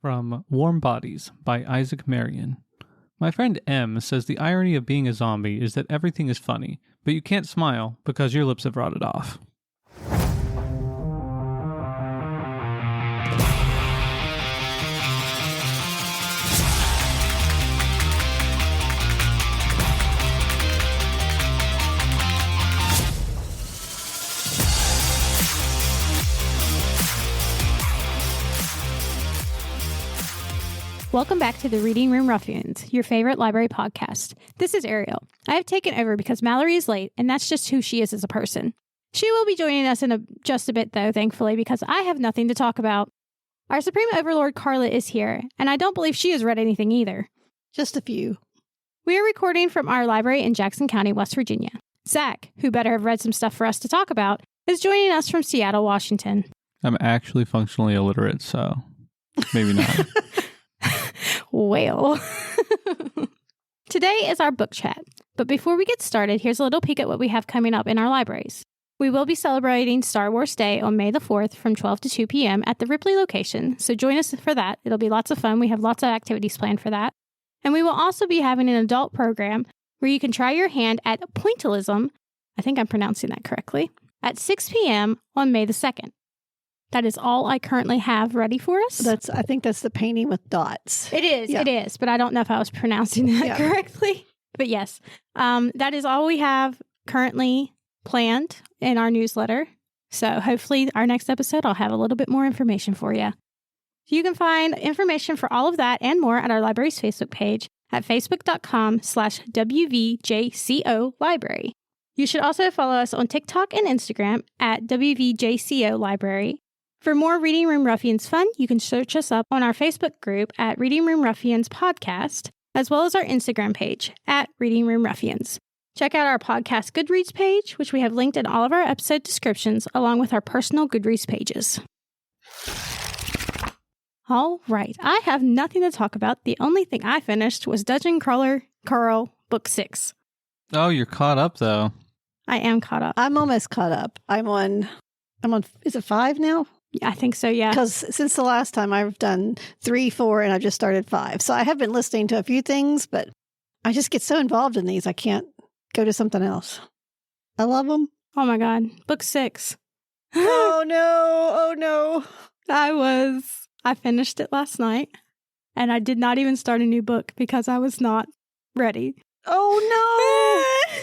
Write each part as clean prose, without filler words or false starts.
From Warm Bodies by Isaac Marion. My friend M says the irony of being a zombie is that everything is funny, but you can't smile because your lips have rotted off. Welcome back to the Reading Room Ruffians, your favorite library podcast. This is Ariel. I have taken over because Mallory is late, and that's just who she is as a person. She will be joining us in just a bit, though, thankfully, because I have nothing to talk about. Our Supreme Overlord Carla is here, and I don't believe she has read anything either. Just a few. We are recording from our library in Jackson County, West Virginia. Zach, who better have read some stuff for us to talk about, is joining us from Seattle, Washington. I'm actually functionally illiterate, so maybe not. Well, today is our book chat. But before we get started, here's a little peek at what we have coming up in our libraries. We will be celebrating Star Wars Day on May the 4th from 12 to 2 p.m. at the Ripley location, so join us for that. It'll be lots of fun. We have lots of activities planned for that. And we will also be having an adult program where you can try your hand at pointillism, I think I'm pronouncing that correctly, at 6 p.m. on May the 2nd. That is all I currently have ready for us. I think that's the painting with dots. It is, but I don't know if I was pronouncing that correctly. But yes, that is all we have currently planned in our newsletter. So hopefully our next episode, I'll have a little bit more information for you. You can find information for all of that and more at our library's Facebook page at facebook.com/WVJCO Library. You should also follow us on TikTok and Instagram at WVJCO Library. For more Reading Room Ruffians fun, you can search us up on our Facebook group at Reading Room Ruffians Podcast, as well as our Instagram page at Reading Room Ruffians. Check out our podcast Goodreads page, which we have linked in all of our episode descriptions, along with our personal Goodreads pages. All right, I have nothing to talk about. The only thing I finished was Dungeon Crawler Carl, Book 6. Oh, you're caught up, though. I am caught up. I'm almost caught up. I'm on, is it 5 now? I think so, yeah. Because since the last time I've done 3, 4, and I've just started 5. So I have been listening to a few things, but I just get so involved in these, I can't go to something else. I love them. Oh my God. Book 6. Oh no. I finished it last night, and I did not even start a new book because I was not ready. Oh no.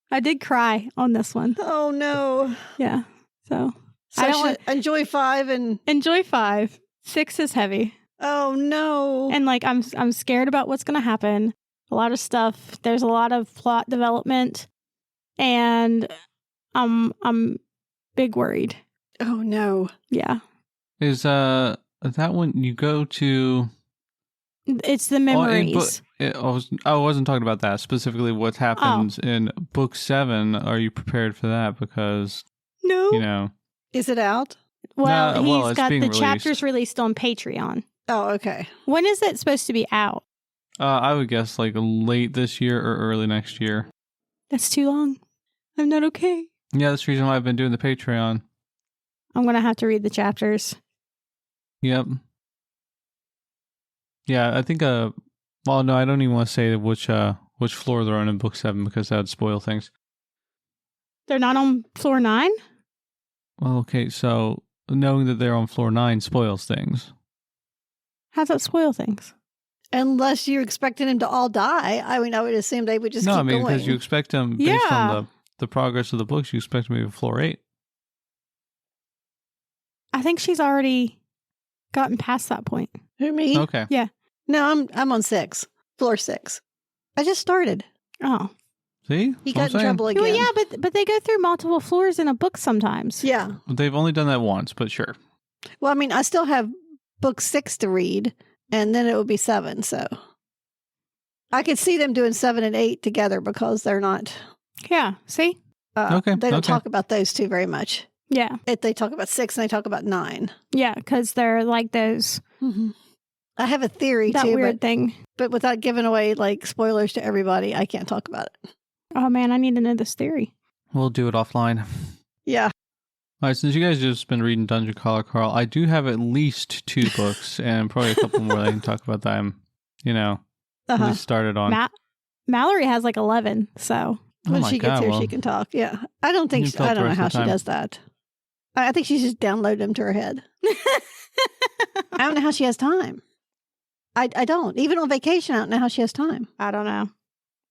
I did cry on this one. Oh no. Yeah. So I don't want enjoy 5 and enjoy 5. 6 is heavy. Oh no. And like I'm scared about what's going to happen. A lot of stuff. There's a lot of plot development, and I'm big worried. Oh no. Yeah. Is that when you go to? It's the memories. I wasn't talking about that specifically. What happens in book 7? Are you prepared for that? Because no, is it out? Well, he's got the released. chapters released on Patreon. Oh, okay. When is it supposed to be out? I would guess like late this year or early next year. That's too long. I'm not okay. Yeah, that's the reason why I've been doing the Patreon. I'm gonna have to read the chapters. Yep. Yeah, I think. Well, no, I don't even want to say which floor they're on in book 7 because that would spoil things. They're not on floor 9? Well, okay, so knowing that they're on floor 9 spoils things. How's that spoil things? Unless you're expecting them to all die. I mean, I would assume they would just keep going. Because you expect them, based on the progress of the books, you expect them to be floor 8. I think she's already gotten past that point. Who, me? Okay. Yeah. No, I'm on 6. Floor 6. I just started. Oh. See? He got in trouble again. Well, yeah, but they go through multiple floors in a book sometimes. Yeah. They've only done that once, but sure. Well, I mean, I still have book 6 to read, and then it would be 7, so. I could see them doing 7 and 8 together because they're not. Yeah, see? Okay. They don't talk about those two very much. Yeah. They talk about 6 and they talk about 9. Yeah, because they're like those. Mm-hmm. I have a theory that too. That weird but, thing. But without giving away like spoilers to everybody, I can't talk about it. Oh man, I need to know this theory. We'll do it offline. Yeah. All right, since you guys just been reading Dungeon Crawler Carl, I do have at least 2 books and probably a couple more that I can talk about that I'm, at least started on. Mallory has like 11, so. When she gets here, she can talk. Yeah. I don't know how she does that. I think she's just downloaded them to her head. I don't know how she has time. I don't. Even on vacation, I don't know how she has time. I don't know.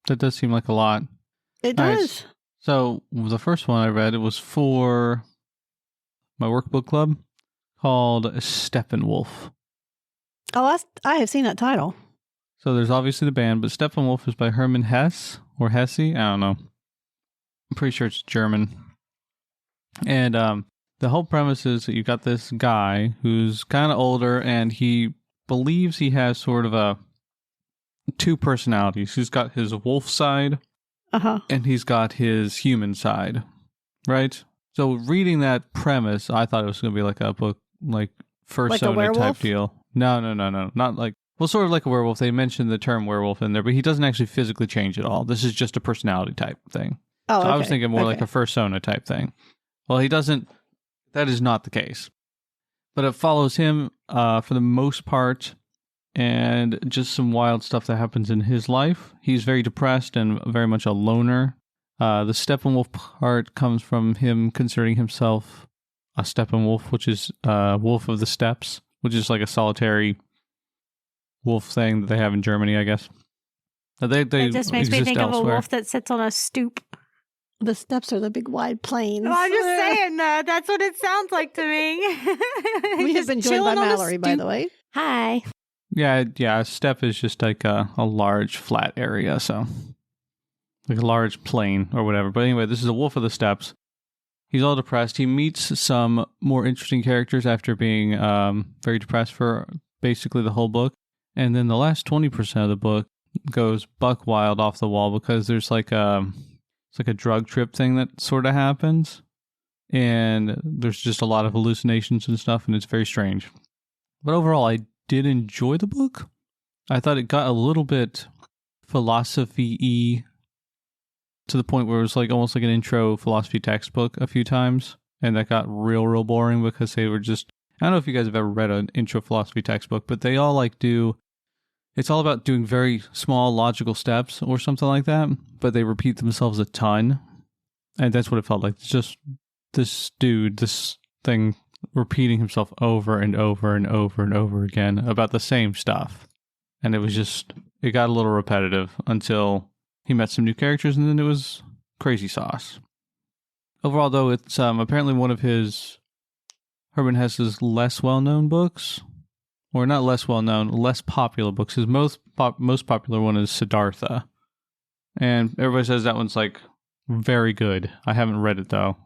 That does seem like a lot. It does. Right, so the first one I read, it was for my workbook club called Steppenwolf. Oh, I have seen that title. So there's obviously the band, but Steppenwolf is by Hermann Hesse or Hesse. I don't know. I'm pretty sure it's German. And the whole premise is that you've got this guy who's kind of older and he believes he has sort of 2 personalities. He's got his wolf side and he's got his human side, right? So reading that premise, I thought it was going to be like a book, like Fursona type deal. No. Not like, well, sort of like a werewolf. They mentioned the term werewolf in there, but he doesn't actually physically change at all. This is just a personality type thing. Oh, so I was thinking more like a Fursona type thing. Well, he doesn't. That is not the case. But it follows him for the most part and just some wild stuff that happens in his life. He's very depressed and very much a loner. The Steppenwolf part comes from him considering himself a Steppenwolf, which is Wolf of the Steppes, which is like a solitary wolf thing that they have in Germany, I guess. It just makes me think of a wolf that sits on a stoop. The steppes are the big wide plains. Well, I'm just saying that. That's what it sounds like to me. We have been joined by Mallory, by the way. Hi. Yeah. A steppe is just like a large flat area, so like a large plain or whatever. But anyway, this is a Wolf of the Steppes. He's all depressed. He meets some more interesting characters after being very depressed for basically the whole book. And then the last 20% of the book goes buck wild off the wall because there's like it's like a drug trip thing that sort of happens. And there's just a lot of hallucinations and stuff, and it's very strange. But overall, I did enjoy the book. I thought it got a little bit philosophy-y to the point where it was like almost like an intro philosophy textbook a few times. And that got real boring because they were just... I don't know if you guys have ever read an intro philosophy textbook, but they all like do... It's all about doing very small logical steps or something like that, but they repeat themselves a ton. And that's what it felt like. It's just this thing repeating himself over and over and over and over again about the same stuff. And it got a little repetitive until he met some new characters, and then it was crazy sauce. Overall, though, it's apparently one of Hermann Hesse's less well-known books. Or not less well-known, less popular books. His most popular one is Siddhartha. And everybody says that one's like very good. I haven't read it, though.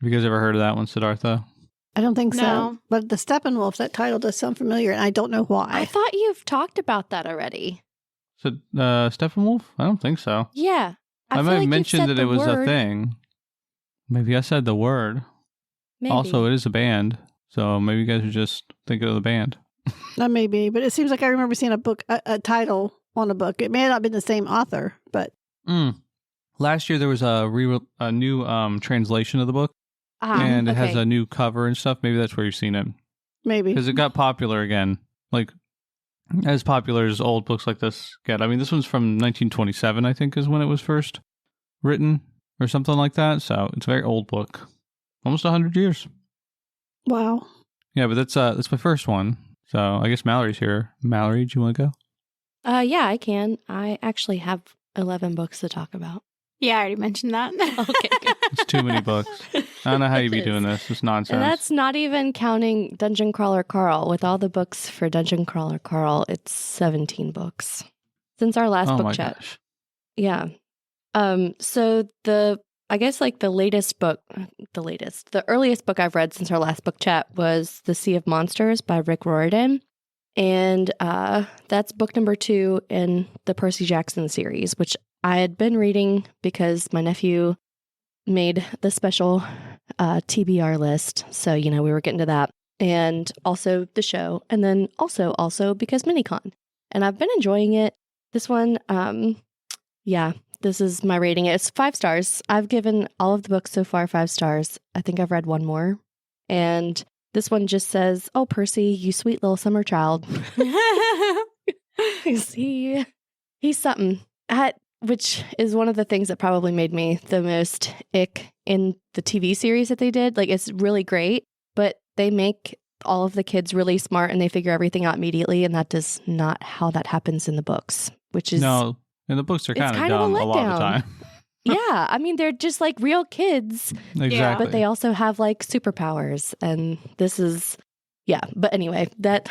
Have you guys ever heard of that one, Siddhartha? I don't think so. But the Steppenwolf, that title does sound familiar, and I don't know why. I thought you've talked about that already. So, Steppenwolf? I don't think so. Yeah. I might have mentioned that it was a thing. Maybe I said the word. Maybe. Also, it is a band. So maybe you guys are just thinking of the band. That may be, but it seems like I remember seeing a title on a book. It may not have been the same author, but... Last year there was a new translation of the book, and it has a new cover and stuff. Maybe that's where you've seen it. Maybe. Because it got popular again. Like, as popular as old books like this get. I mean, this one's from 1927, I think, is when it was first written, or something like that. So it's a very old book. Almost 100 years. Wow. Yeah, but that's my first one. So I guess Mallory's here. Mallory, do you want to go? Yeah, I can. I actually have 11 books to talk about. Yeah, I already mentioned that. Okay, good. It's too many books. I don't know how you'd be doing this. It's nonsense. And that's not even counting Dungeon Crawler Carl. With all the books for Dungeon Crawler Carl, it's 17 books. Since our last book chat. Gosh. Yeah. So the earliest book I've read since our last book chat was The Sea of Monsters by Rick Riordan. And that's book number 2 in the Percy Jackson series, which I had been reading because my nephew made the special TBR list. So, we were getting to that. And also the show. And then also because MiniCon. And I've been enjoying it. This one, this is my rating. It's 5 stars. I've given all of the books so far 5 stars. I think I've read one more. And this one just says, "Oh, Percy, you sweet little summer child." He's something. Which is one of the things that probably made me the most ick in the TV series that they did. Like, it's really great, but they make all of the kids really smart and they figure everything out immediately. And that does not how that happens in the books, which is... No, and the books are kind of dumb a lot of the time. Yeah, I mean, they're just like real kids. Exactly. But they also have like superpowers. And this is... Yeah, but anyway, that...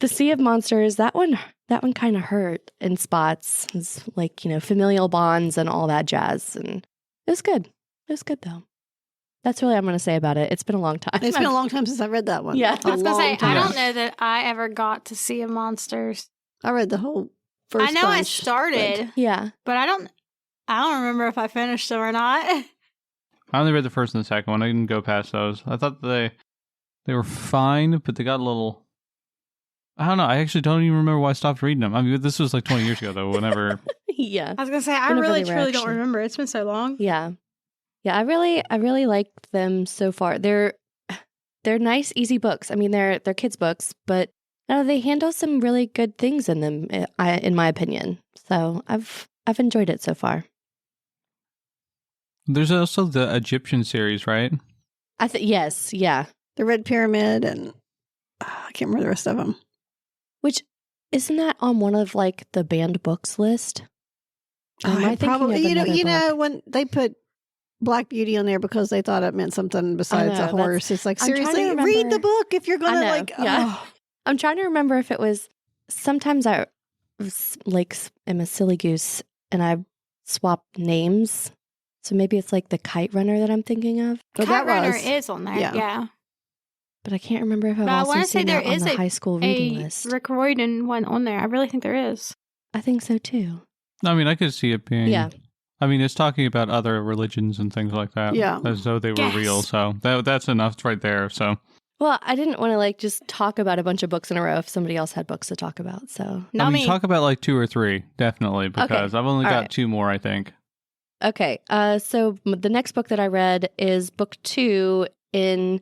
The Sea of Monsters, that one kind of hurt in spots. It's like, familial bonds and all that jazz. And it was good. It was good, though. That's really what I'm going to say about it. It's been a long time. It's been a long time since I read that one. Yeah. I was going to say, I don't know that I ever got to Sea of Monsters. I read the whole first I know bunch, I started. But I don't remember if I finished them or not. I only read the first and the second one. I didn't go past those. I thought they were fine, but they got a little... I don't know. I actually don't even remember why I stopped reading them. I mean, this was like 20 years ago, though, whenever... Yeah. I was going to say, I really, truly don't remember. It's been so long. Yeah. Yeah, I really liked them so far. They're nice, easy books. I mean, they're kids' books, but they handle some really good things in them, in my opinion. So I've enjoyed it so far. There's also the Egyptian series, right? Yes, yeah. The Red Pyramid and... I can't remember the rest of them. Which, isn't that on one of, like, the banned books list? Probably. You know, when they put Black Beauty on there because they thought it meant something besides a horse. It's like, seriously, read the book if you're going to, I'm trying to remember if it was, sometimes I like am a silly goose and I swap names. So maybe it's like the Kite Runner that I'm thinking of. Kite Runner is on there, yeah. But I can't remember if I've also seen that on the high school reading list. Rick Riordan one on there. I really think there is. I think so too. I mean, I could see it being... Yeah. I mean, it's talking about other religions and things like that. Yeah. As though they were real. So that's enough right there. So... Well, I didn't want to just talk about a bunch of books in a row if somebody else had books to talk about. So I mean, talk about like 2 or 3, definitely, because I've only got 2 more, I think. Okay. So the next book that I read is book 2 in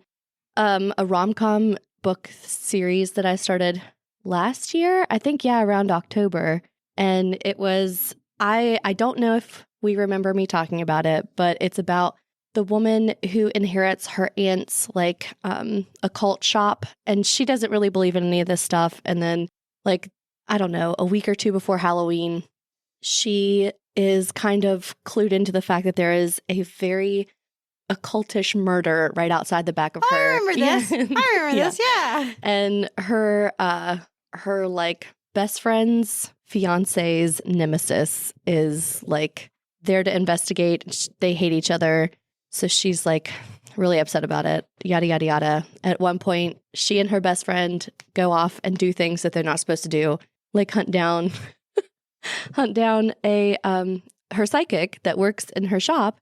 a rom-com book series that I started last year. I think, around October. And it was, I don't know if we remember me talking about it, but it's about the woman who inherits her aunt's occult shop, and she doesn't really believe in any of this stuff. And then I don't know, a week or 2 before Halloween, she is kind of clued into the fact that there is a very occultish murder right outside the back of her. I remember this. I remember this, yeah. And her best friend's fiance's nemesis is there to investigate. They hate each other. So she's really upset about it, yada, yada, yada. At one point, she and her best friend go off and do things that they're not supposed to do, like hunt down her psychic that works in her shop,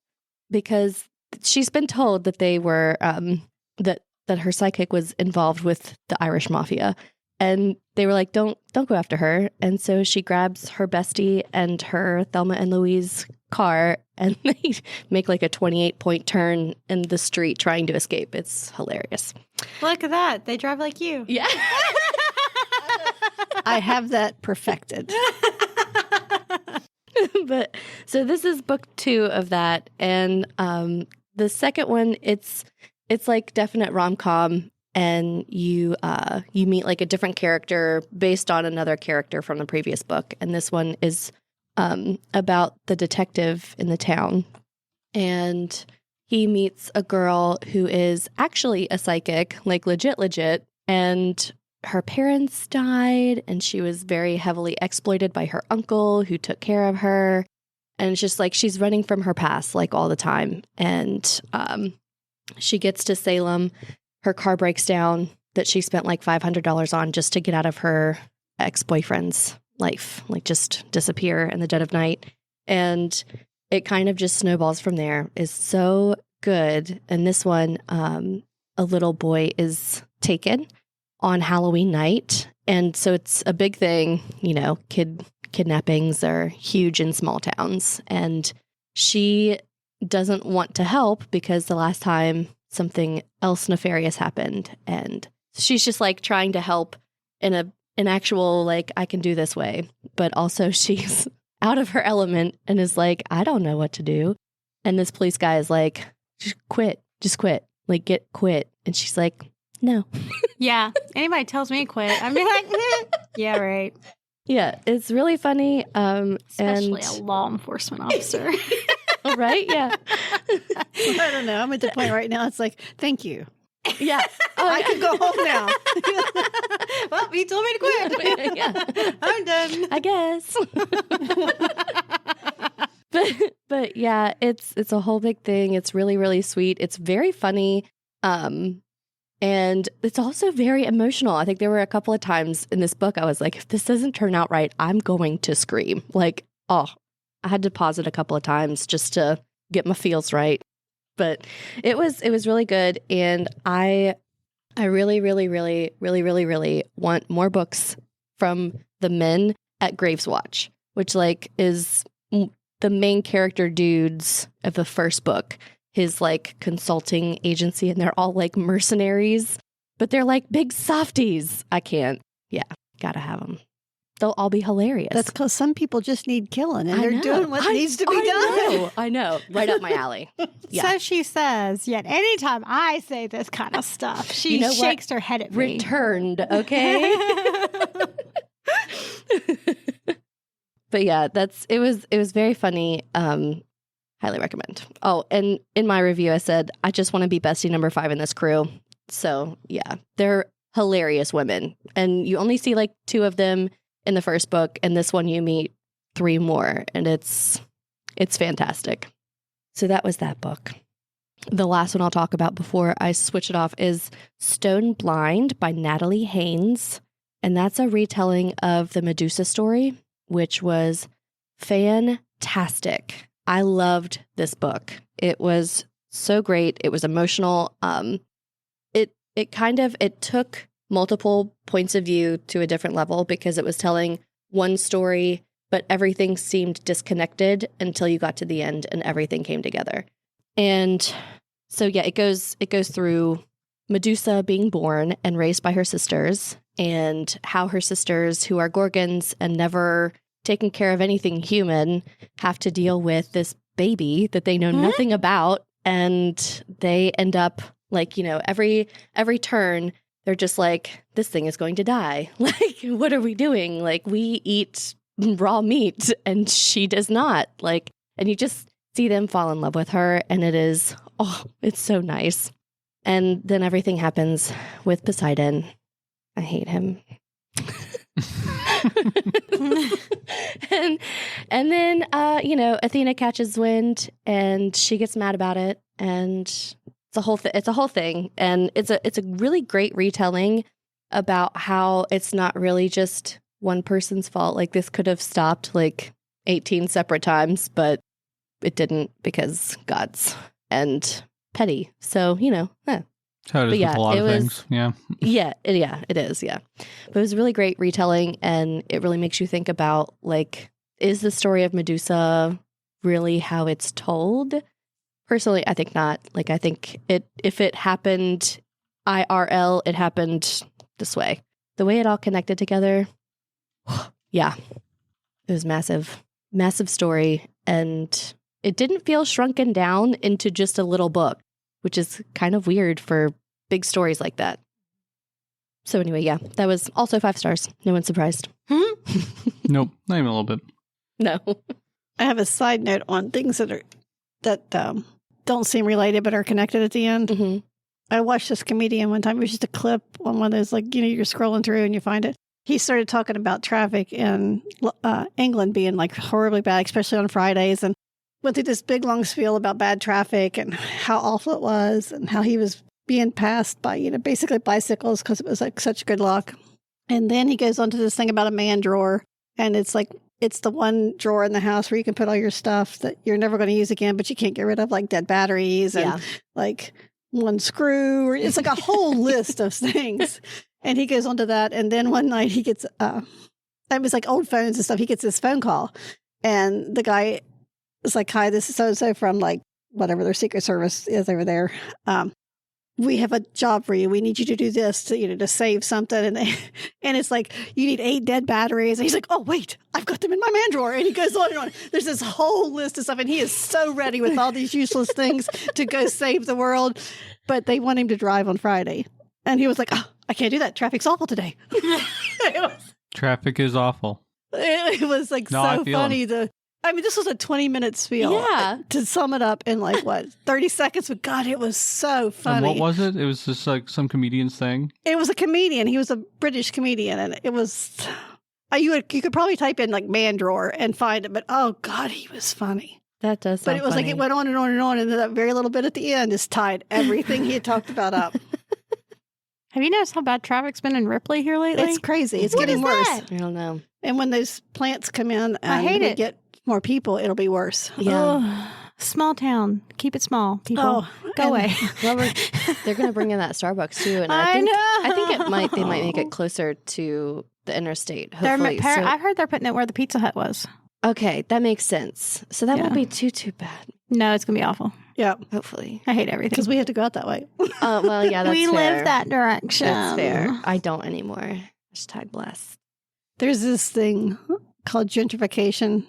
because she's been told that they were, that her psychic was involved with the Irish mafia. And they were like, don't go after her. And so she grabs her bestie and her Thelma and Louise car, and they make a 28-point turn in the street trying to escape. It's hilarious. Look at that. They drive like you. Yeah. I have that perfected. But so this is book 2 of that. And the second one, it's definite rom-com. And you meet a different character based on another character from the previous book. And this one is about the detective in the town. And he meets a girl who is actually a psychic, legit. And her parents died, and she was very heavily exploited by her uncle who took care of her. And it's just she's running from her past all the time. And she gets to Salem. Her car breaks down that she spent $500 on just to get out of her ex-boyfriend's life, just disappear in the dead of night. And it kind of just snowballs from there. It's so good. And this one, a little boy is taken on Halloween night. And so it's a big thing, kid kidnappings are huge in small towns. And she doesn't want to help because the last time something else nefarious happened. And she's just like trying to help in an actual, like, I can do this way. But also she's out of her element and is like, I don't know what to do. And this police guy is like, just quit. Like, quit. And she's like, no. Yeah. Anybody tells me to quit, I'd be like, yeah, right. Yeah, it's really funny. Especially a law enforcement officer. Right? Yeah. I don't know. I'm at the point right now. It's like, thank you. Yeah. I can go home now. Well, you told me to quit. Yeah. I'm done. I guess. But yeah, it's a whole big thing. It's really, really sweet. It's very funny. And it's also very emotional. I think there were a couple of times in this book I was like, if this doesn't turn out right, I'm going to scream. Like, I had to pause it a couple of times just to get my feels right. But it was really good. And I really, really, really, really, really, really want more books from the men at Graves Watch, which like is the main character dudes of the first book. His like consulting agency, and they're all like mercenaries, but they're like big softies. I can't. Yeah, gotta have them. They'll all be hilarious. That's because some people just need killing, and they're doing what needs to be done. I know. Right up my alley. Yeah. So she says, yet anytime I say this kind of stuff, she shakes her head at me. Returned, okay? But yeah, it was very funny. Highly recommend. Oh, and in my review, I said, I just want to be bestie number 5 in this crew. So yeah, they're hilarious women. And you only see like 2 of them in the first book. And this one you meet 3 more. And it's fantastic. So that was that book. The last one I'll talk about before I switch it off is Stone Blind by Natalie Haynes. And that's a retelling of the Medusa story, which was fantastic. I loved this book. It was so great. It was emotional. It took multiple points of view to a different level because it was telling one story, but everything seemed disconnected until you got to the end and everything came together. And so yeah, it goes through Medusa being born and raised by her sisters, and how her sisters, who are Gorgons and never taking care of anything human, have to deal with this baby that they know nothing about. And they end up like, every turn, they're just like, this thing is going to die. Like, what are we doing? Like, we eat raw meat and she does not. Like, and you just see them fall in love with her. And it's so nice. And then everything happens with Poseidon. I hate him. and then Athena catches wind and she gets mad about it, and it's a whole thing, and it's a really great retelling about how it's not really just one person's fault. Like, this could have stopped like 18 separate times, but it didn't because God's and petty. So How it is with a lot of things. Yeah. It is. Yeah. But it was a really great retelling, and it really makes you think about, like, is the story of Medusa really how it's told? Personally, I think not. Like, I think if it happened IRL, it happened this way. The way it all connected together, yeah. It was massive, massive story, and it didn't feel shrunken down into just a little book, which is kind of weird for big stories like that. So anyway, yeah, that was also 5 stars. No one's surprised. Nope, not even a little bit. No. I have a side note on things that don't seem related but are connected at the end. Mm-hmm. I watched this comedian one time. It was just a clip on one of those, like, you're scrolling through and you find it. He started talking about traffic in England being like horribly bad, especially on Fridays, and went through this big long spiel about bad traffic and how awful it was and how he was being passed by, basically bicycles because it was like such good luck. And then he goes on to this thing about a man drawer, and it's like, it's the one drawer in the house where you can put all your stuff that you're never going to use again, but you can't get rid of, like dead batteries and like one screw, or it's like a whole list of things. And he goes on to that. And then one night he gets it was like old phones and stuff. He gets this phone call, and the guy is like, "Hi, this is so and so from like whatever their Secret Service is over there. We have a job for you. We need you to do this to save something." And it's like, you need 8 dead batteries. And he's like, "Oh, wait, I've got them in my man drawer." And he goes on and on. There's this whole list of stuff. And he is so ready with all these useless things to go save the world. But they want him to drive on Friday. And he was like, "Oh, I can't do that. Traffic's awful today." Traffic is awful. It was like so funny. This was a 20-minute spiel. Yeah. To sum it up in 30 seconds. But God, it was so funny. And what was it? It was just like some comedian's thing? It was a comedian. He was a British comedian. And it was, you could probably type in man drawer and find it. But oh God, he was funny. That does sound But it was funny. like it went on and on and on. And that very little bit at the end just tied everything he had talked about up. Have you noticed how bad traffic's been in Ripley here lately? It's crazy. It's What getting is worse. that? I don't know. And when those plants come in and I hate we it. get more people, it'll be worse. Yeah. Ugh. Small town. Keep it small, people. Oh, Go and- away. Well, they're going to bring in that Starbucks too, and I think know. they might make it closer to the interstate. They're Hopefully, I've heard they're putting it where the Pizza Hut was. okay, that makes sense. So that won't be too bad. No, it's gonna be awful. Yeah. Hopefully, I hate everything. Because we have to go out that way. well, yeah, that's we fair. live that direction. That's fair. I don't anymore. #blessed. There's this thing called gentrification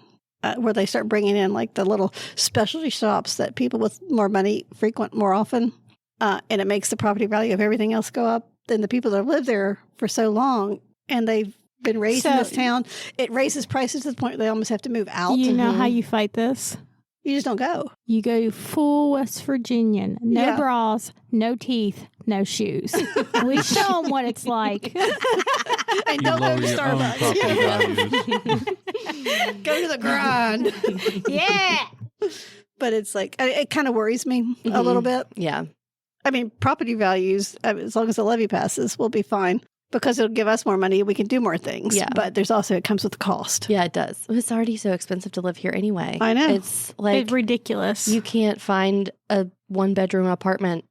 where they start bringing in the little specialty shops that people with more money frequent more often. And it makes the property value of everything else go up. Then the people that have lived there for so long and they've been raised in this town, it raises prices to the point where they almost have to move out. You know how you fight this? You just don't go. You go full West Virginian. No bras, no teeth, no shoes. We show them what it's like. And don't go to Starbucks. Go to the grind. Yeah. But it's it kind of worries me a little bit. Yeah. I mean, property values, as long as the levy passes, will be fine because it'll give us more money. We can do more things. Yeah. But there's also, it comes with cost. Yeah, it does. It's already so expensive to live here anyway. I know. It's It's ridiculous. You can't find a 1-bedroom apartment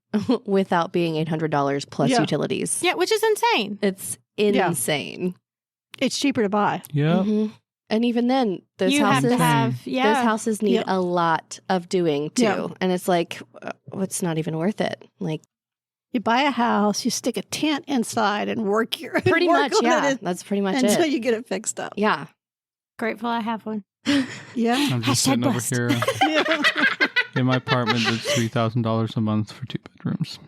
without being $800 plus utilities. Yeah, which is insane. It's insane. It's cheaper to buy. Yeah. Mm-hmm. And even then, those You houses have to have, those houses need a lot of doing too. Yeah. And it's it's not even worth it. You buy a house, you stick a tent inside and work Pretty work much, on yeah. it That's pretty much until it. you get it fixed up. Yeah. Grateful I have one. Yeah. I'm just sitting over here in my apartment that's $3,000 a month for 2 bedrooms.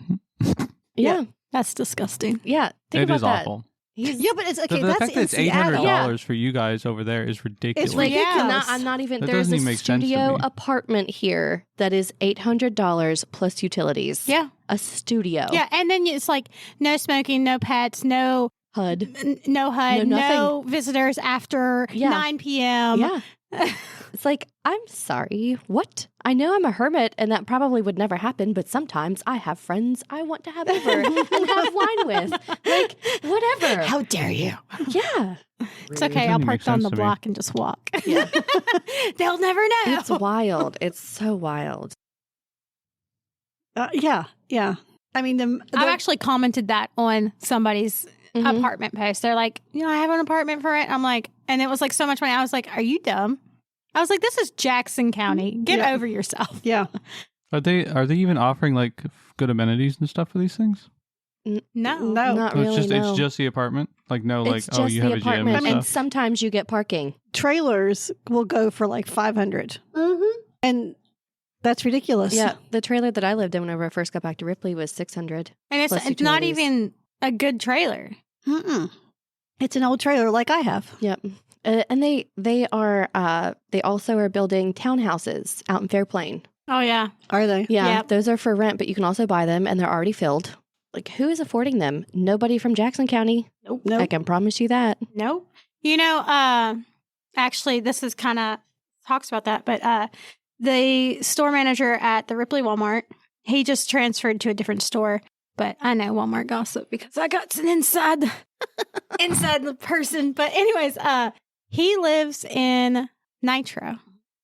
Yeah. That's disgusting. Yeah. Think It about is that. awful. Yeah, but it's okay. The That's fact that in it's Seattle. $800 for you guys over there is ridiculous. It's ridiculous. I'm not even. That There's doesn't a even make sense to studio me. apartment here that is $800 plus utilities. Yeah. A studio. Yeah, and then it's no smoking, no pets, no HUD. no HUD, No no visitors after 9 p.m. Yeah. It's I'm sorry. What? I know I'm a hermit and that probably would never happen, but sometimes I have friends I want to have over and have wine with. Whatever. How dare you? Yeah. It's okay. doesn't I'll make park on sense the to me. block and just walk. Yeah. They'll never know. It's wild. It's so wild. Yeah. I mean, I've actually commented that on somebody's Mhm. apartment post. They're like, I have an apartment for rent. I'm like, and it was so much money. I was like, are you dumb? I was like, this is Jackson County. Get over yourself. yeah. Are they even offering good amenities and stuff for these things? No. Not So really. it's just the apartment? It's just you the have a gym apartment. and And stuff? sometimes you get parking. Trailers will go for $500. Mm-hmm. And that's ridiculous. Yeah. The trailer that I lived in whenever I first got back to Ripley was $600. And Plus it's not utilities. even a good trailer. Mm-mm. It's an old trailer like I have. Yep. And they also are building townhouses out in Fairplain. Oh, yeah. Are they? Yeah, Yep. those are for rent, but you can also buy them, and they're already filled. Who is affording them? Nobody from Jackson County. Nope. I can promise you that. Nope. Actually, this is kind of talks about that, but the store manager at the Ripley Walmart, he just transferred to a different store. But I know Walmart gossip because I got an inside the person. But anyways, he lives in Nitro,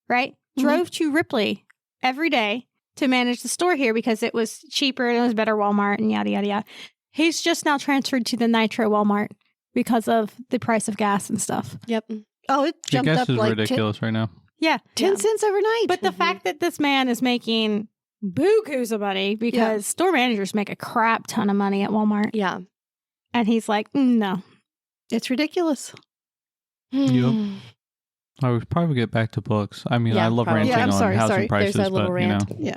right? Mm-hmm. Drove to Ripley every day to manage the store here because it was cheaper and it was better Walmart and yada, yada, yada. He's just now transferred to the Nitro Walmart because of the price of gas and stuff. Yep. Oh, it The jumped gas up is like ridiculous right now. Yeah. 10 cents overnight. But the fact that this man is making bukus of money because store managers make a crap ton of money at Walmart. Yeah. And he's like, no. It's ridiculous. Yep. I would probably get back to books. I mean, Yeah, I love probably. ranting Yeah, I'm on sorry. housing prices, There's our little but, you know. rant. Yeah.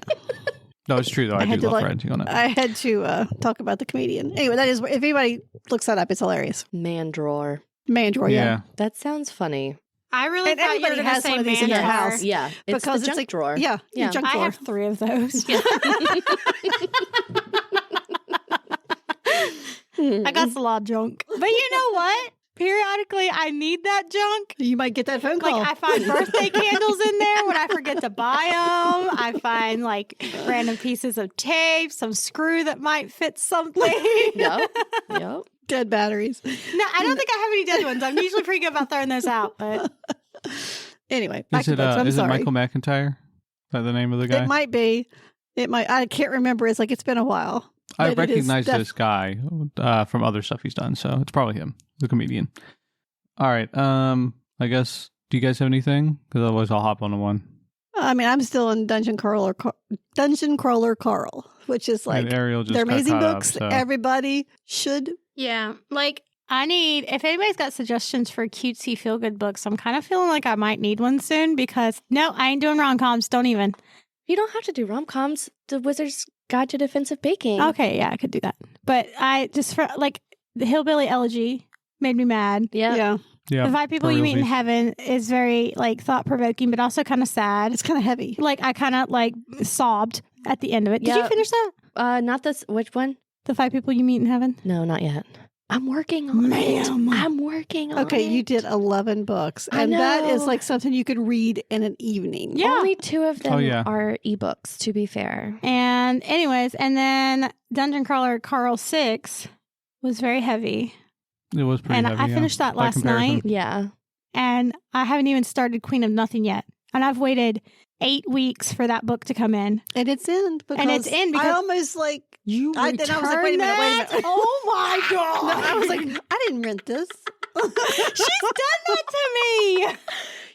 No, it's true, though. I do love ranting on it. I had to talk about the comedian. Anyway, that is, if anybody looks that up, it's hilarious. Man drawer. Mandroid, yeah. That sounds funny. I really And thought you were everybody going to has say one of these in their Mandragora. house. Yeah. It's Because the it's junk like, drawer. Yeah, Yeah. your junk I drawer. have 3 of those. I got a lot of junk. But you know what? Periodically, I need that junk. You might get that phone call. Like, I find birthday candles in there when I forget to buy them. I find, like, random pieces of tape, some screw that might fit something. Yep. Dead batteries. No, I don't think I have any dead ones. I'm usually pretty good about throwing those out. But Anyway, back Is to it books. I'm is it sorry. Michael McIntyre? Is that the name of the guy? It might be. It might. I can't remember. It's like it's been a while. I But it is recognize this guy from other stuff he's done, so it's probably him, the comedian. All right. I guess. Do you guys have anything? Because otherwise, I'll hop on to one. I mean, I'm still in Dungeon Crawler Carl, which is like And Ariel just they're got amazing caught books. Up, so. Everybody should. yeah, like, if anybody's got suggestions for cutesy feel-good books, I'm kind of feeling like I might need one soon because, no, I ain't doing rom-coms. Don't even. You don't have to do rom-coms. The Wizard's Guide to Defensive Baking. Okay, yeah, I could do that. But I just, for like, the Hillbilly Elegy made me mad. Yeah. Yeah, The 5 People You Meet in realsies. Heaven is very, like, thought-provoking, but also kind of sad. It's kind of heavy. Like, I kind of, like, sobbed at the end of it. Did Yeah. you finish that? Not this. Which one? The 5 People You Meet in Heaven? No, not yet. I'm working on it. I'm working on it. Okay, you did 11 books, I and that is know. like something you could read in an evening. Yeah. Only 2 of them yeah. are ebooks, to be fair. And anyways, and then Dungeon Crawler Carl 6 was very heavy. It was pretty And heavy, I yeah. finished that By last comparison. night. Yeah. And I haven't even started Queen of Nothing yet. And I've waited 8 weeks for that book to come in. And it's in. it's in because I almost like you I was like, wait a minute. Oh my god! No, I was like, I didn't rent this. She's done that to me in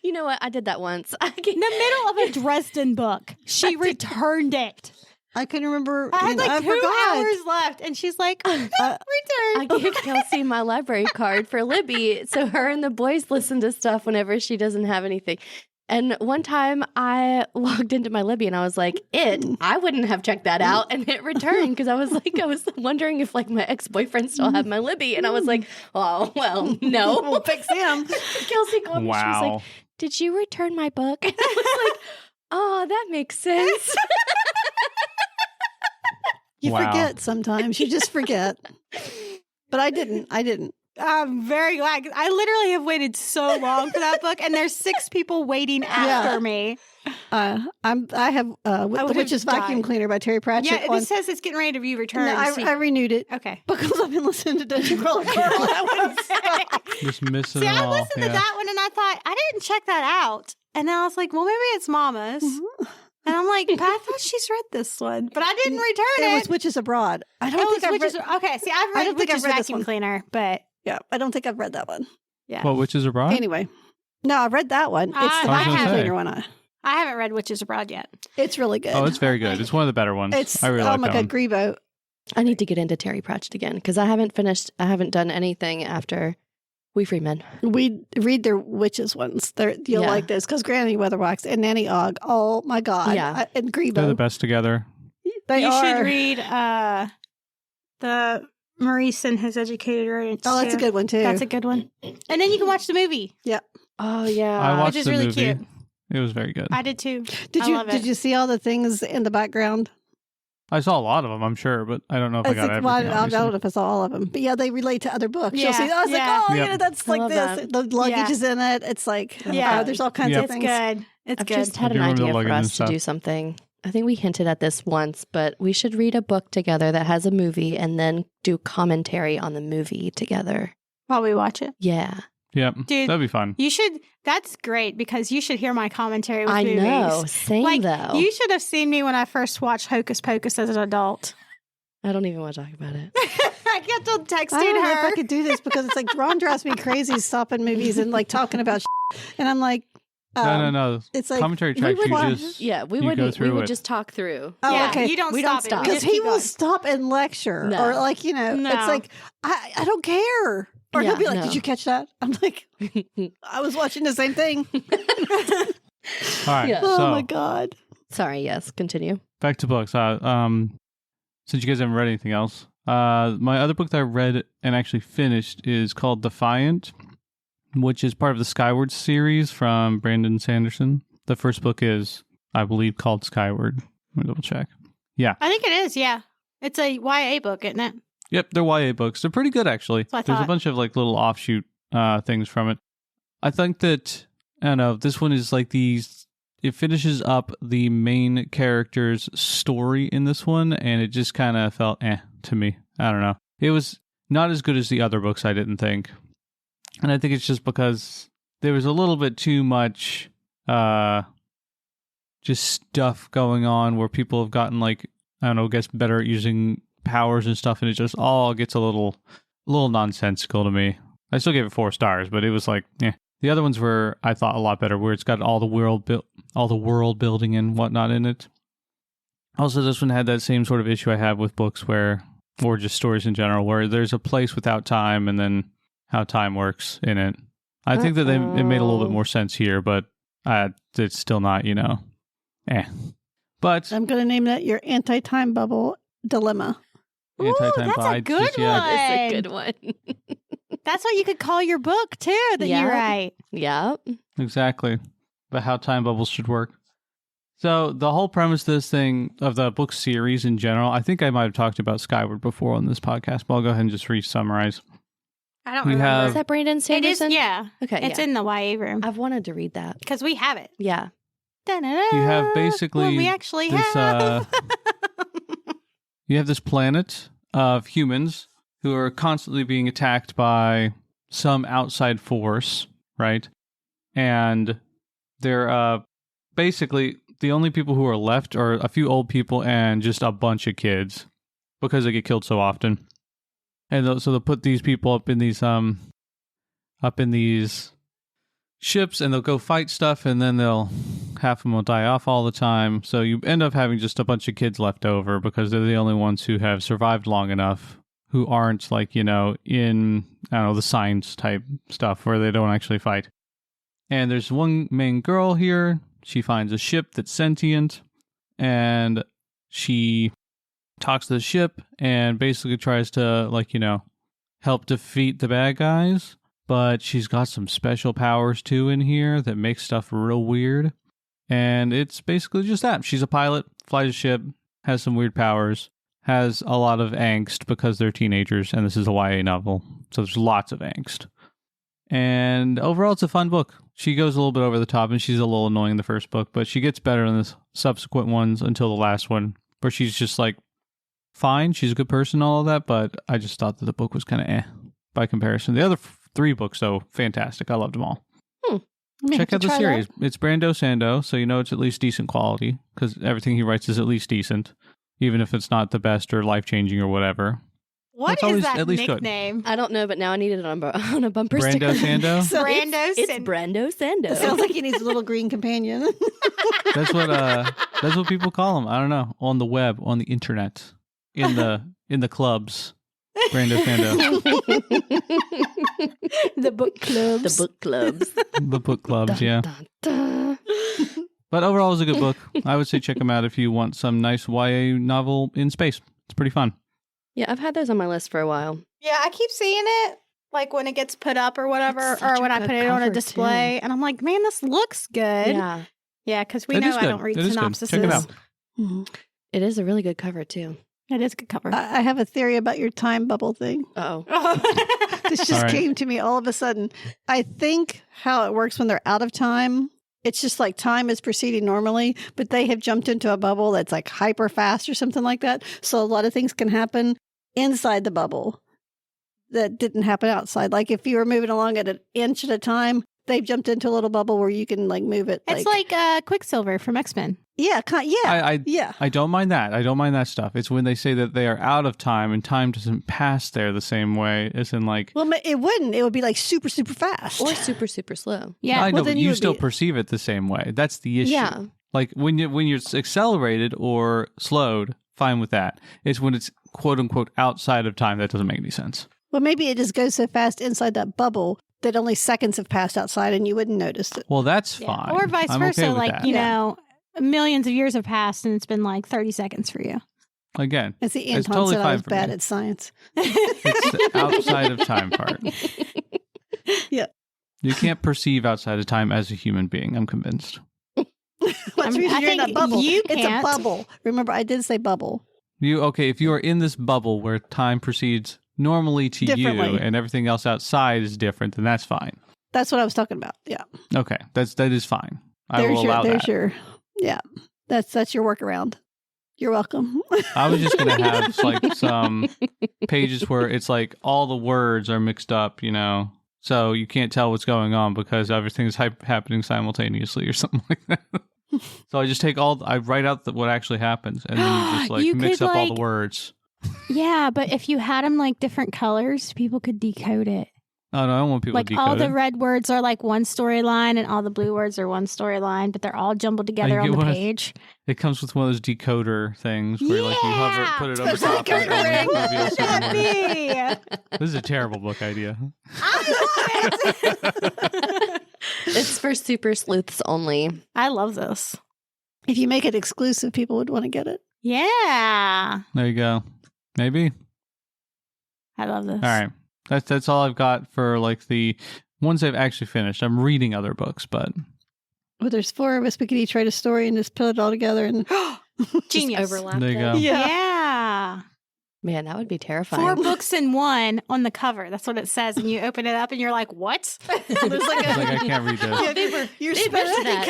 You know what? I did that once. the middle of a Dresden book. She returned it. I couldn't remember. I had like 2 forgot. hours left, and she's like, "Return." I gave Kelsey my library card for Libby, so her and the boys listen to stuff whenever she doesn't have anything. And one time I logged into my Libby and I was like, I wouldn't have checked that out. And it returned because I was wondering if like my ex-boyfriend still had my Libby. And I was like, oh, well, no. We'll fix him. Kelsey called me. She was Wow. like, did you return my book? And I was like, oh, that makes sense. You Wow. forget sometimes. You just forget. But I didn't. I'm very glad. 'Cause I literally have waited so long for that book, and there's 6 people waiting after me. I have The would Witch's have Vacuum died. Cleaner by Terry Pratchett. Yeah, on, it says it's getting ready to be no, returned. I renewed it Okay. because I've been listening to Dungeon Crawler Carl. I wouldn't stop. Just missing See, it I all. listened to yeah. that one, and I thought, I didn't check that out. And then I was like, well, maybe it's Mama's. And I'm like, but I thought she's read this one. But I didn't return it. It was Witches Abroad. I don't It think was I've Witches. read. Okay, see, I've I read don't think I've Witches read this Vacuum one. Cleaner, but Yeah, I don't think I've read that one. yeah. What, Witches Abroad? Anyway, no, I've read that one. It's the I Vacuum haven't. Cleaner one. I haven't read Witches Abroad yet. It's really good. Oh, it's very good. It's one of the better ones. It's I really oh like my that god, one. Grebo. I need to get into Terry Pratchett again because I haven't done anything after We Free Men. We read their witches ones. You'll Yeah. like this because Granny Weatherwax and Nanny Ogg. Oh my god! Yeah. And Grebo. They're the best together. They you are. should read the Maurice and His Educated Rage. Oh, that's a good one too. That's a good one. And then you can watch the movie. Oh, yeah. I watched which is the really movie. cute. It was very good. I did too. Did I you love did it. you see all the things in the background? I saw a lot of them, I'm sure, but I don't know if I It's got like, everything. well, I don't obviously. know if it's all of them, but yeah, they relate to other books. Yeah, You'll see. I was yeah. like, oh, Yep. yeah, that's I like love this. that. The luggage Yeah. is in it. It's like, Yeah. there's all kinds Yep. of It's things. good. It's I've good. just had I do an remember idea the for luggage and us to stuff. do something. I think we hinted at this once, but we should read a book together that has a movie and then do commentary on the movie together. While we watch it. Yeah. Yep. Dude, That'd be fun. You should. That's great because you should hear my commentary with I movies. know. Same Like, though. you should have seen me when I first watched Hocus Pocus as an adult. I don't even want to talk about it. Because kept on texting I don't know if her. I could do this because it's like Ron drives me crazy stopping movies and like talking about and I'm like, no. It's like commentary track. we would- we you wouldn't. go through We would it. just talk through. Oh, Yeah, okay. you don't We stop don't it. stop. We Because just he keep will going. stop and lecture, No. or like it's No. like I don't care, or Yeah, he'll be like, no. "Did you catch that?" I'm like, "I was watching the same thing." All right. Yeah. Oh So my god! Sorry. Yes. Continue. back to books. Since you guys haven't read anything else, my other book that I read and actually finished is called Defiant, which is part of the Skyward series from Brandon Sanderson. The first book is, I believe, called Skyward. Let me double check. Yeah. I think it is, yeah. It's a YA book, isn't it? Yep, they're YA books. They're pretty good, actually. That's what I There's a thought. bunch of like little offshoot things from it. I think that, I don't know, this one is like it finishes up the main character's story in this one, and it just kind of felt to me. I don't know. It was not as good as the other books, I didn't think. And I think it's just because there was a little bit too much just stuff going on where people have gotten like, I don't know, gets better at using powers and stuff, and it just all gets a little nonsensical to me. I still gave it 4 stars, but it was like, The other ones were, I thought, a lot better, where it's got all the world building and whatnot in it. Also, this one had that same sort of issue I have with books or just stories in general, where there's a place without time and then how time works in it. I think that it made a little bit more sense here, but it's still not, But I'm going to name that your anti-time bubble dilemma. Ooh, Anti-time that's a bites, good just, yeah. one. It's a good one. That's what you could call your book, too, that you Yeah. write. Yeah. Exactly. But how time bubbles should work. So the whole premise of the book series in general, I think I might have talked about Skyward before on this podcast, but I'll go ahead and just re-summarize. I don't We remember. have- Is that Brandon It is, Sanderson? yeah. Okay. It's yeah. in the YA room. I've wanted to read that. Because we have it. Yeah. Da-da-da. You have basically Well, we actually this, have. You have this planet of humans who are constantly being attacked by some outside force, right? And they're basically the only people who are left are a few old people and just a bunch of kids because they get killed so often. And so they'll put these people up in these ships, and they'll go fight stuff, and then half of them will die off all the time. So you end up having just a bunch of kids left over because they're the only ones who have survived long enough, who aren't like, in, I don't know, the science type stuff where they don't actually fight. And there's one main girl here. She finds a ship that's sentient, and she talks to the ship and basically tries to, help defeat the bad guys. But she's got some special powers too in here that make stuff real weird. And it's basically just that. She's a pilot, flies a ship, has some weird powers, has a lot of angst because they're teenagers, and this is a YA novel. So there's lots of angst. And overall, it's a fun book. She goes a little bit over the top, and she's a little annoying in the first book, but she gets better in the subsequent ones until the last one, where she's just like, fine, she's a good person, all of that, but I just thought that the book was kind of by comparison. The other 3 books, though, fantastic. I loved them all. Check out the series. It's Brando Sando, so it's at least decent quality, because everything he writes is at least decent, even if it's not the best or life-changing or whatever. What It's is always that at least good. nickname? I don't know, but now I need it on a bumper sticker. Brando Sando? So Brando It's Sin- Brando Sando. it sounds like he needs a little green companion. That's what people call him. I don't know. On the web, on the internet, in the clubs. Brando Sando. The book clubs. The book clubs. The book clubs, yeah. Dun, dun. But overall, it's a good book. I would say check them out if you want some nice YA novel in space. It's pretty fun. Yeah, I've had those on my list for a while. Yeah, I keep seeing it, like when it gets put up or whatever, It's such or when a I good put it on a cover, display, and I'm like, man, this looks good. Yeah. Yeah, because we It know is I good. don't read It is good. synopsises. Check it out. It is a really good cover, too. It is a good cover. I have a theory about your time bubble thing. Uh-oh. This just All right. came to me all of a sudden. I think how it works when they're out of time, it's just like time is proceeding normally, but they have jumped into a bubble that's like hyper fast or something like that. So a lot of things can happen inside the bubble that didn't happen outside. Like if you were moving along at an inch at a time, they've jumped into a little bubble where you can like move it. It's like Quicksilver from X-Men. Yeah, I don't mind that. I don't mind that stuff. It's when they say that they are out of time and time doesn't pass there the same way as in like. Well, it wouldn't. It would be like super, super fast. Or super, super slow. Yeah. I know, well, but you still perceive it the same way. That's the issue. Yeah. Like when you're accelerated or slowed, fine with that. It's when it's quote unquote outside of time that doesn't make any sense. Well, maybe it just goes so fast inside that bubble that only seconds have passed outside and you wouldn't notice it. Well, that's fine. Or vice I'm versa. okay with like, that. you know, millions of years have passed and it's been like 30 seconds for you. Again, It's the it's Anton totally said I fine was for bad me. at science. It's the outside of time part. Yeah. You can't perceive outside of time as a human being, I'm convinced. That's because you're in that bubble. you It's a can't. bubble. Remember, I did say bubble. If you are in this bubble where time proceeds normally to you Differently. and everything else outside is different, then that's fine. That's what I was talking about. Yeah. Okay, that is fine. I will allow that. Yeah. That's your workaround. You're welcome. I was just gonna have like some pages where it's like all the words are mixed up, you know, so you can't tell what's going on because everything's happening simultaneously or something like that. So I just I write out what actually happens, and then you just like You mix could, up all like- the words. Yeah, but if you had them like different colors, people could decode it. Oh no, I don't want people Like to all decode the it. red words are like one storyline and all the blue words are one storyline, but they're all jumbled together on get the one of- page. It comes with one of those decoder things where like you hover, Yeah! put it over It's top, like and it a reveals certain words. Me. This is a terrible book idea. It's for super sleuths only. I love this. If you make it exclusive, people would want to get it. Yeah. There you go. Maybe. I love this. All right. That's all I've got for like the ones I've actually finished. I'm reading other books, but Well, there's 4 of us. We could each write a story and just put it all together. And Genius. Just overlap There you them. go. Yeah. Man, that would be terrifying. 4 books in one on the cover. That's what it says. And you open it up and you're like, what? There's like it's like I can't read this. Yeah, you're they supposed to missed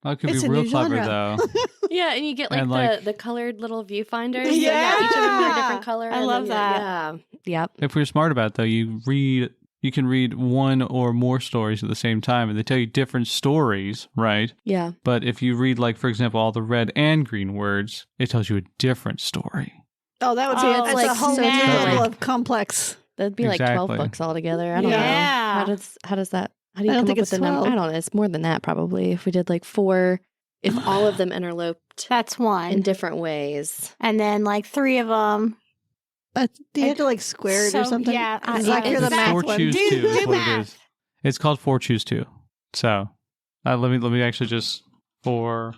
That could It's be a real new clever genre. though. Yeah, and you get like, And, like- the colored little viewfinders. Yeah. Each of them are a different color. I and love then that. Yeah. Yep. If we're smart about it, though, you can read one or more stories at the same time, and they tell you different stories, right? Yeah. But if you read, like, for example, all the red and green words, it tells you a different story. Oh, that would be Oh, that's like a whole so new different. level of complex. That'd be like 12 Exactly. books altogether. I don't Yeah. know. How does that? How do you I don't come think up it's with the number? 12. I don't know. It's more than that probably. If we did like 4, if all of them interloped That's one. in different ways. And then like 3 of them. Do you have to like square it or So, something? yeah, Zach, you're the it's math 4 one. choose Do 2 is what math. it is. It's called 4 choose 2. So let me actually just 4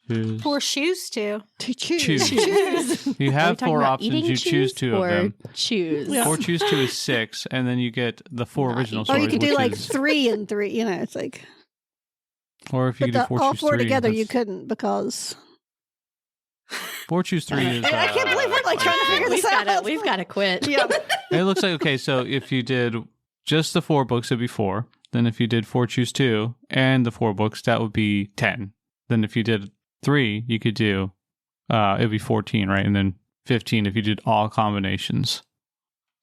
choose. 4 shoes too. To choose. Choose. You Are we have talking 4 about options. eating You choose 2 or of them. Choose. Yeah. 4 choose 2 is 6, and then you get the 4 Not original Or stories. you could do which like is, 3 and 3. You know, it's like. or if you But could do 4 all choose 4 3. together, you that's- couldn't because. 4 choose 3 is. I can't believe we're like trying to figure this out. We've got to quit. Yeah. It looks like, okay, so if you did just the 4 books, it'd be 4. Then if you did 4 choose 2 and the 4 books, that would be 10. Then if you did 3, you could do, it'd be 14, right? And then 15 if you did all combinations.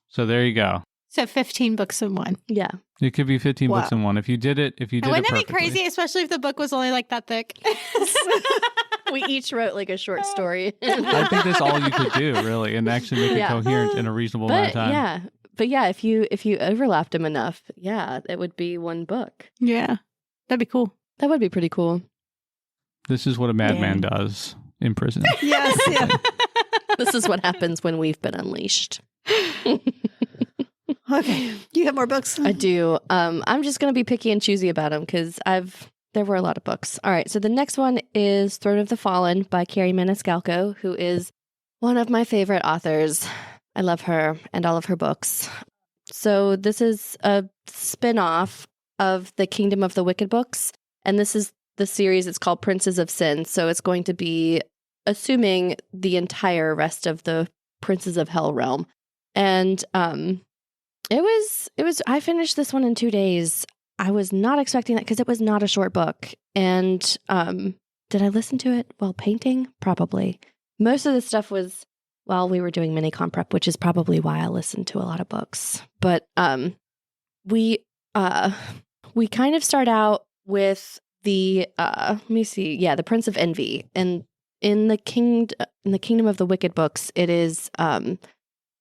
So there you go. So 15 books in one. Yeah. It could be 15 books Wow. in one. If you did it And it wouldn't that be perfectly. crazy? Especially if the book was only like that thick. We each wrote like a short story. I think that's all you could do, really, and actually make it Yeah. coherent in a reasonable amount of But time. yeah, if you overlapped them enough, yeah, it would be one book. Yeah. That'd be cool. That would be pretty cool. This is what a madman does in prison. Yes. Yeah. This is what happens when we've been unleashed. Okay. Do you have more books? I do. I'm just going to be picky and choosy about them because there were a lot of books. All right. So the next one is Throne of the Fallen by Carrie Maniscalco, who is one of my favorite authors. I love her and all of her books. So this is a spin-off of the Kingdom of the Wicked books. And this is the series. It's called Princes of Sin. So it's going to be assuming the entire rest of the Princes of Hell realm. And it was I finished this one in 2 days. I was not expecting that because it was not a short book. And did I listen to it while painting? Probably. Most of the stuff was while we were doing mini-con prep, which is probably why I listened to a lot of books. But we kind of start out with let me see. Yeah, the Prince of Envy. And in the Kingdom of the Wicked books, it is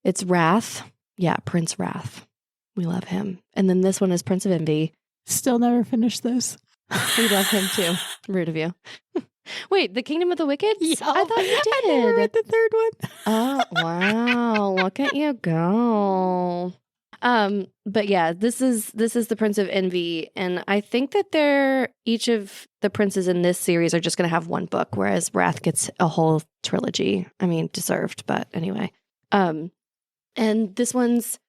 it's Wrath. Yeah, Prince Wrath. We love him. And then this one is Prince of Envy. Still never finished this. We love him too. Rude of you. Wait, the Kingdom of the Wicked? Yeah. I thought you did. I never read the third one. Oh, wow. Look at you go. But yeah, this is the Prince of Envy, and I think that each of the princes in this series are just going to have one book, whereas Wrath gets a whole trilogy. I mean, deserved, but anyway. And this one's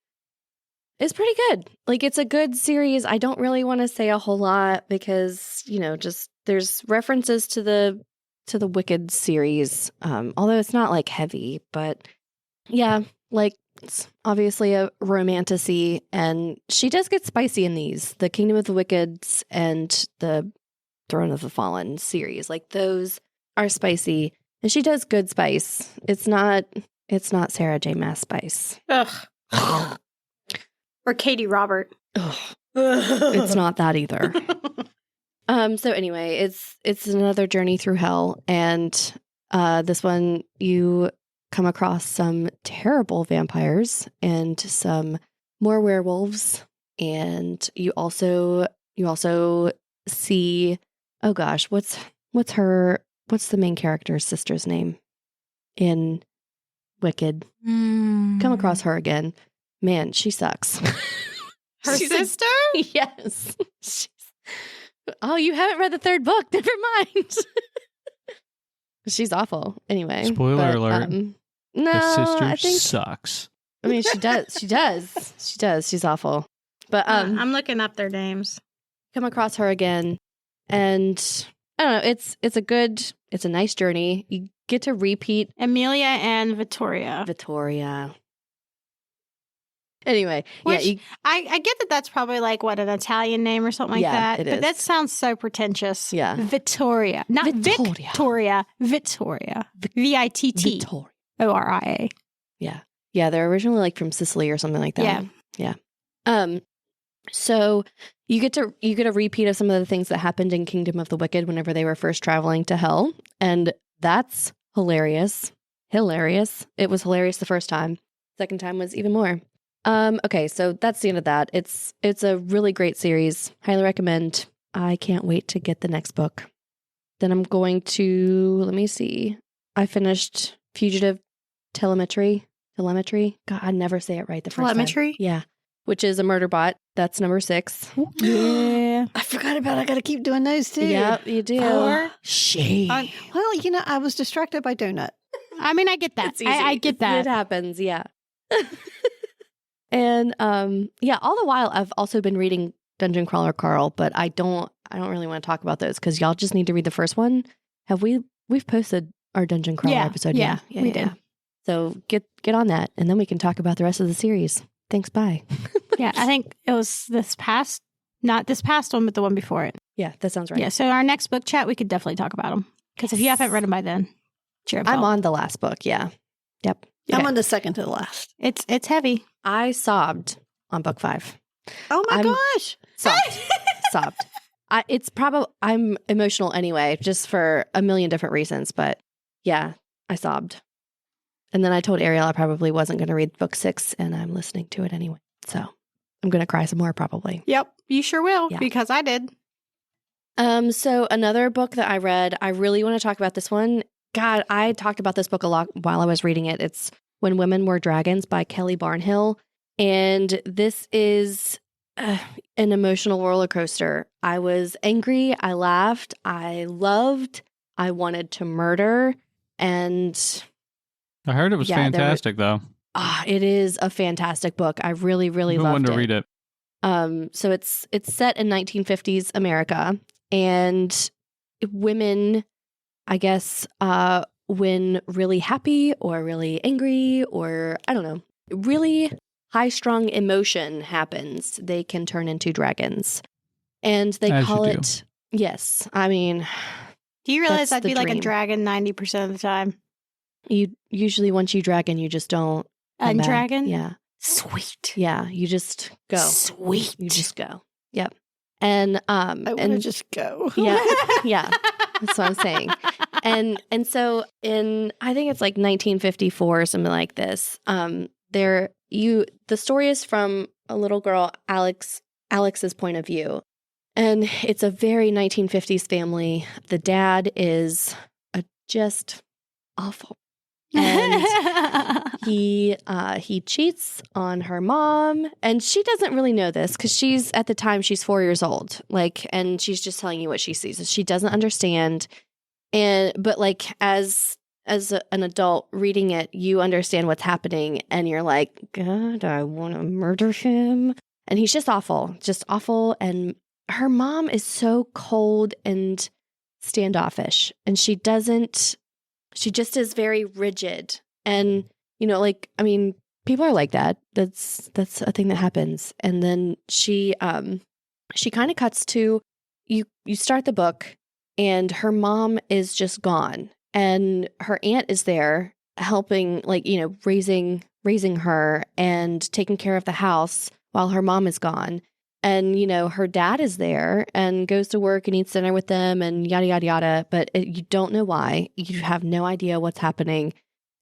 is pretty good. Like, it's a good series. I don't really want to say a whole lot because, just there's references to the Wicked series. Although it's not like heavy, but yeah, like it's obviously a romantasy, and she does get spicy in these. The Kingdom of the Wickeds and the Throne of the Fallen series, like those are spicy, and she does good spice. It's not Sarah J. Maas spice. Ugh. Or Katie Robert. Ugh. It's not that either. So anyway, it's another journey through hell, and this one you come across some terrible vampires and some more werewolves, and you also see, oh gosh, what's the main character's sister's name in Wicked? Come across her again. Man, she sucks. Her sister? Yes. Oh, you haven't read the third book. Never mind. She's awful. Anyway. Spoiler alert. No, the sister I think sucks. I mean, she does. She does. She's awful. But I'm looking up their names. Come across her again, and I don't know. It's a nice journey. You get to repeat Amelia and Vittoria. Anyway, which, yeah, I get that that's probably like an Italian name or something like that. It but is. That sounds so pretentious. Yeah, Vittoria, not Victoria. Vittoria. Vittoria. Yeah. They're originally like from Sicily or something like that. Yeah. So you get a repeat of some of the things that happened in Kingdom of the Wicked whenever they were first traveling to hell, and that's hilarious. It was hilarious the first time. Second time was even more. Okay, so that's the end of that. It's a really great series. Highly recommend. I can't wait to get the next book. Then I'm going to, let me see. I finished Fugitive Telemetry. God, I never say it right the first time. Telemetry? Yeah. Which is a murder bot. That's number 6. Yeah. I forgot about it. I got to keep doing those too. Yep, you do. For shame. Well, I was distracted by Donut. I mean, I get that. I get that. It happens, yeah. And all the while I've also been reading Dungeon Crawler Carl, but I don't really want to talk about those because y'all just need to read the first one. We've posted our Dungeon Crawler episode? Yeah, we did. So get on that, and then we can talk about the rest of the series. Thanks, bye. Yeah, I think it was not this past one, but the one before it. Yeah, that sounds right. Yeah, so our next book chat, we could definitely talk about them. Because if you haven't read them by then, it's your fault. I'm on the last book, yeah. Yep. I'm on the second to the last. It's heavy. I sobbed on book 5. Oh my gosh. Sobbed. I'm emotional anyway, just for a million different reasons. But yeah, I sobbed. And then I told Ariel I probably wasn't going to read book 6, and I'm listening to it anyway. So I'm going to cry some more probably. Yep, you sure will, because I did. So another book that I read, I really want to talk about this one. God, I talked about this book a lot while I was reading it. It's When Women Were Dragons by Kelly Barnhill. And this is an emotional roller coaster. I was angry. I laughed. I loved. I wanted to murder. And I heard it was fantastic, though. It is a fantastic book. I really, really loved it. I wanted to read it. So it's set in 1950s America, and women, I guess, when really happy or really angry or I don't know, really high-strung emotion happens, they can turn into dragons, and they call it. Yes, I mean, do you realize I'd be like a dragon 90% of the time? You usually once you dragon, you just don't undragon. Yeah, sweet. Yeah, you just go. Sweet. You just go. Yep. And I want to just go. Yeah. That's what I'm saying. And so in, I think it's like 1954 or something like this. The story is from a little girl, Alex's point of view. And it's a very 1950s family. The dad is just awful. And he cheats on her mom, and she doesn't really know this because at the time she's 4 years old, and she's just telling you what she sees. She doesn't understand, but as an adult reading it, you understand what's happening, and you're like, God, I want to murder him. And he's just awful, and her mom is so cold and standoffish, and she just is very rigid. And, people are like that. That's a thing that happens. And then she kind of cuts to, you start the book and her mom is just gone. And her aunt is there helping, raising her and taking care of the house while her mom is gone. And, her dad is there and goes to work and eats dinner with them and yada, yada, yada. But you don't know why. You have no idea what's happening.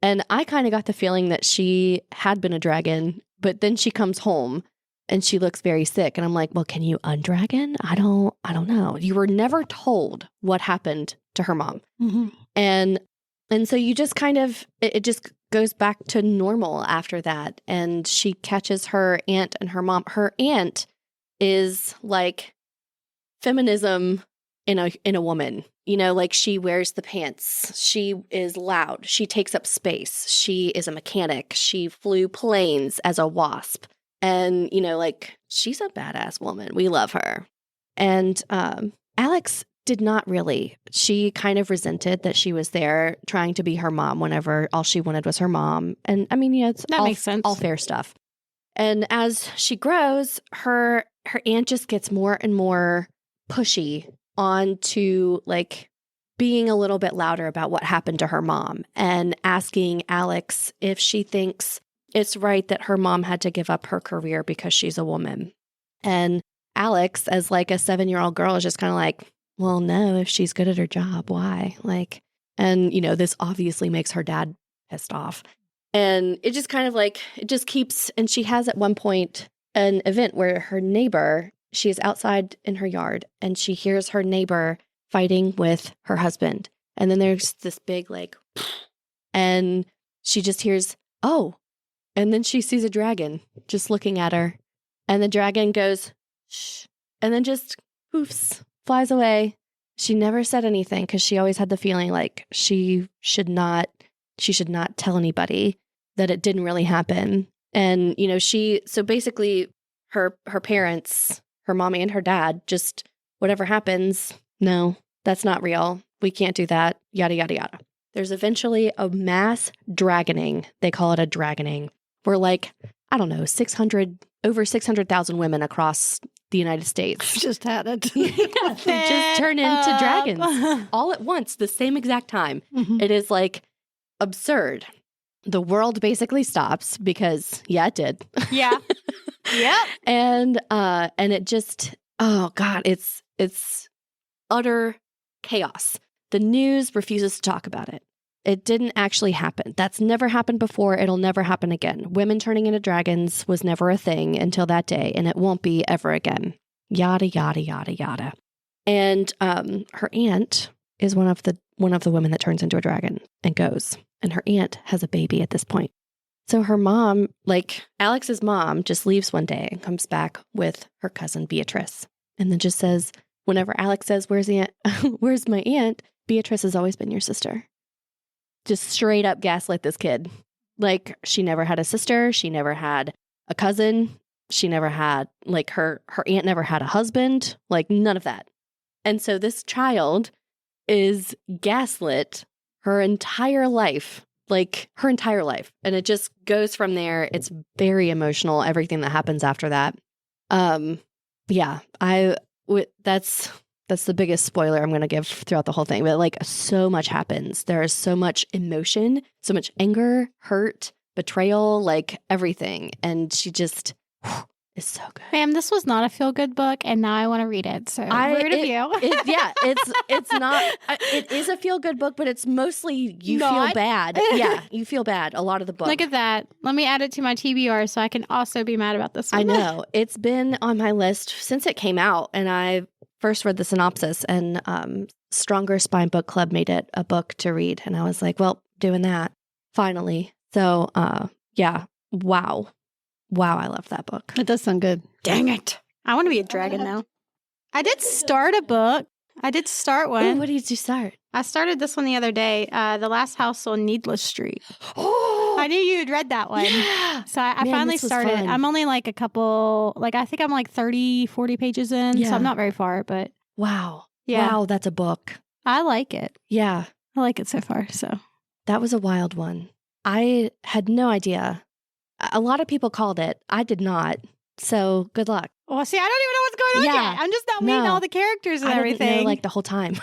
And I kind of got the feeling that she had been a dragon, but then she comes home and she looks very sick. And I'm like, well, can you undragon? I don't know. You were never told what happened to her mom. Mm-hmm. And so you just kind of, it just goes back to normal after that. And she catches her aunt and her mom. Her aunt is like feminism in a woman, she wears the pants. She is loud. She takes up space. She is a mechanic. She flew planes as a wasp. And, she's a badass woman. We love her. And Alex did not really. She kind of resented that she was there trying to be her mom whenever all she wanted was her mom. And it's makes sense. All fair stuff. And as she grows, her aunt just gets more and more pushy onto being a little bit louder about what happened to her mom and asking Alex if she thinks it's right that her mom had to give up her career because she's a woman. And Alex, as a 7-year-old girl, is just kind of like, well, no, if she's good at her job, why? And this obviously makes her dad pissed off. And it just kind of it just keeps, and she has at one point an event where her neighbor, she is outside in her yard and she hears her neighbor fighting with her husband. And then there's this big and she just hears, oh, and then she sees a dragon just looking at her. And the dragon goes, shh, and then just poofs, flies away. She never said anything because she always had the feeling she should not tell anybody that it didn't really happen. And, so basically her parents, her mom and her dad, just whatever happens, no, that's not real. We can't do that, yada, yada, yada. There's eventually a mass dragoning. They call it a dragoning. Where over 600,000 women across the United States Just had it. they just turn into dragons all at once, the same exact time. Mm-hmm. It is absurd. The world basically stops because, it did. Yeah. Yep. And it just, oh God, it's utter chaos. The news refuses to talk about it. It didn't actually happen. That's never happened before. It'll never happen again. Women turning into dragons was never a thing until that day, and it won't be ever again. Yada, yada, yada, yada. And her aunt is one of the women that turns into a dragon and goes. And her aunt has a baby at this point. So her mom, Alex's mom, just leaves one day and comes back with her cousin Beatrice. And then just says, whenever Alex says, where's my aunt? Beatrice has always been your sister. Just straight up gaslit this kid. She never had a sister. She never had a cousin. She never had, her aunt never had a husband. None of that. And so this child is gaslit her entire life. Her entire life. And it just goes from there. It's very emotional, everything that happens after that. That's the biggest spoiler I'm going to give throughout the whole thing. But so much happens. There is so much emotion, so much anger, hurt, betrayal, everything. And she just, is so good. Ma'am, this was not a feel-good book, and now I want to read it. So rude of you. It's not. It is a feel-good book, but it's mostly you feel bad. Yeah, you feel bad a lot of the book. Look at that. Let me add it to my TBR so I can also be mad about this one. I know. It's been on my list since it came out, and I first read the synopsis, and Stronger Spine Book Club made it a book to read, and I was like, well, doing that finally. So, yeah, wow, I love that book. It does sound good. Dang it! I want to be a dragon now. I did start a book. I did start one. Ooh, what did you start? I started this one the other day. The Last House on Needless Street. Oh, I knew you had read that one. Yeah. So I finally started. Fun. I'm only like I think I'm like 30, 40 pages in. Yeah. So I'm not very far, but. Wow. Yeah. Wow, that's a book. I like it. Yeah. I like it so far. So. That was a wild one. I had no idea. A lot of people called it. I did not. So good luck. Well, see, I don't even know what's going on yet. I'm just not meeting all the characters and everything. I didn't know, like the whole time.